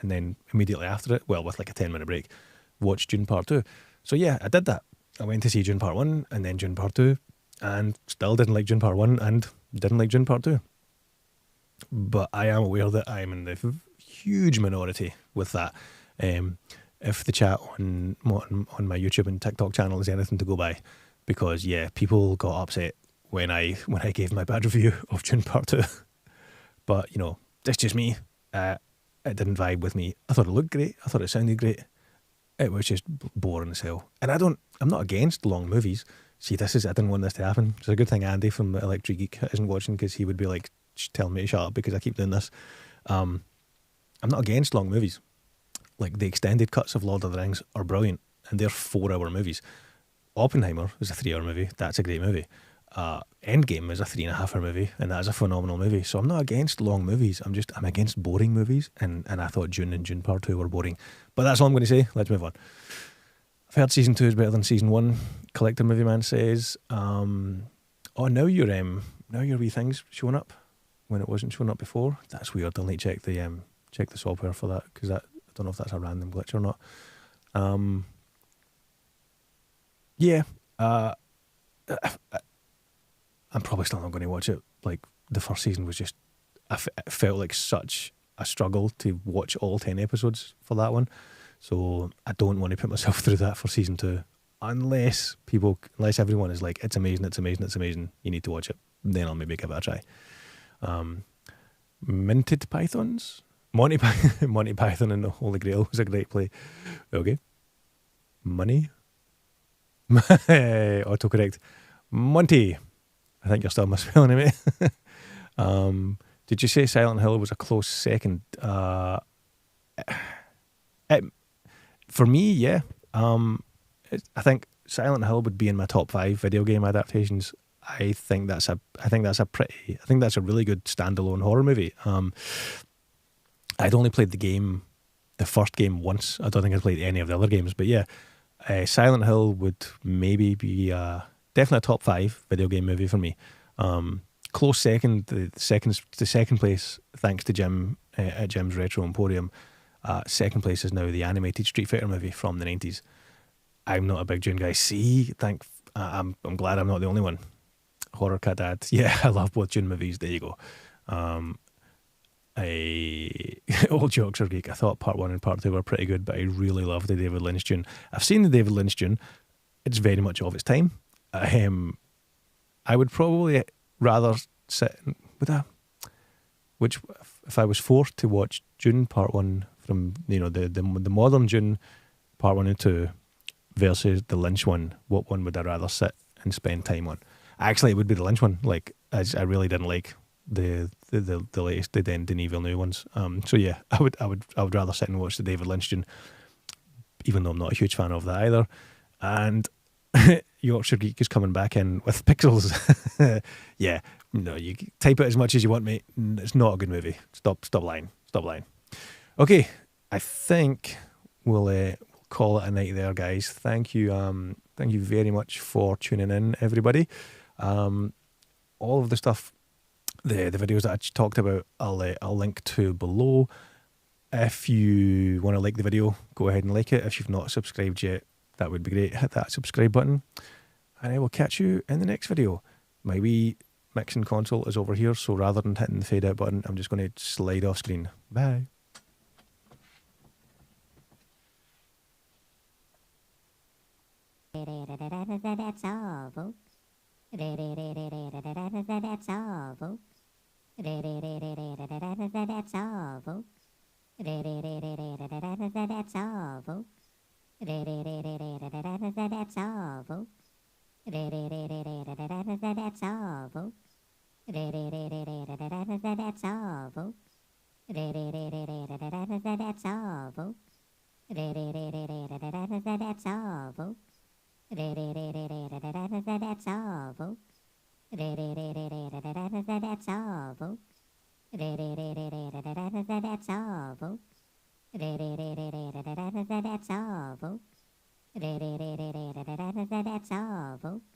and then immediately after it, well, with like a 10-minute break, watch Dune Part 2. So yeah, I did that. I went to see Dune Part 1 and then Dune Part 2 and still didn't like Dune Part 1 and didn't like Dune Part 2. But I am aware that I'm in the huge minority with that. If the chat on my YouTube and TikTok channel is anything to go by, because yeah, people got upset when I gave my bad review of Dune Part 2. But that's just me. It didn't vibe with me. I thought it looked great. I thought it sounded great. It was just boring as hell. And I'm not against long movies. See, I didn't want this to happen. It's a good thing Andy from Electric Geek isn't watching, because he would be like telling me to shut up because I keep doing this. I'm not against long movies. Like the extended cuts of Lord of the Rings are brilliant, and they're 4-hour movies. Oppenheimer is a 3-hour movie. That's a great movie. Endgame is a 3.5-hour movie, and that is a phenomenal movie. So I'm not against long movies. I'm against boring movies, and I thought Dune and Dune Part 2 were boring. But that's all I'm going to say. Let's move on. I've heard season 2 is better than season 1. Collector Movie Man says, now your wee thing's showing up when it wasn't showing up before. That's weird. I'll need to check the software for that, because I don't know if that's a random glitch or not. I'm probably still not going to watch it. Like, the first season was just, it felt like such a struggle to watch all 10 episodes for that one. So I don't want to put myself through that for season 2. Unless everyone is like, it's amazing, you need to watch it. Then I'll maybe give it a try. Minted Pythons? Monty Python and the Holy Grail was a great play. Okay. Money? Autocorrect. Monty. I think you're still misspelling it, mate. Did you say Silent Hill was a close second? For me, yeah. I think Silent Hill would be in my top 5 video game adaptations. I think that's a really good standalone horror movie. I'd only played the first game once. I don't think I played any of the other games, but yeah, Silent Hill would maybe be definitely a top 5 video game movie for me. Close second, the second place, thanks to Jim at Jim's Retro Emporium. Second place is now the animated Street Fighter movie from the 90s. I'm not a big Dune guy. See, I'm glad I'm not the only one. Horror Cat Dad. Yeah, I love both Dune movies. There you go. All jokes are geek. I thought part 1 and part 2 were pretty good, but I really love the David Lynch Dune. I've seen the David Lynch Dune. It's very much of its time. I would probably rather sit with which if I was forced to watch Dune Part 1 from the modern Dune Part 1 and 2 versus the Lynch one, what one would I rather sit and spend time on? Actually, it would be the Lynch one. Like, I really didn't like the latest, the Denis Villeneuve ones. So yeah, I would rather sit and watch the David Lynch Dune, even though I'm not a huge fan of that either. And Yorkshire Geek is coming back in with Pixels. Yeah, no, you type it as much as you want, mate. It's not a good movie. Stop lying. Okay, I think we'll call it a night there, guys. Thank you very much for tuning in, everybody. All of the stuff, the videos that I talked about, I'll link to below. If you want to like the video, go ahead and like it. If you've not subscribed yet, that would be great. Hit that subscribe button, and I will catch you in the next video. My wee mixing console is over here, so rather than hitting the fade out button, I'm just going to slide off screen. Bye. That's all, folks. That's all, folks. That's all, folks. That's all, folks. That's all, folks. That's all, folks. That's all, folks. That's all, folks. That's all, folks. That's all, folks. That's all, folks. That's all, folks. That's all, folks. That's all, folks.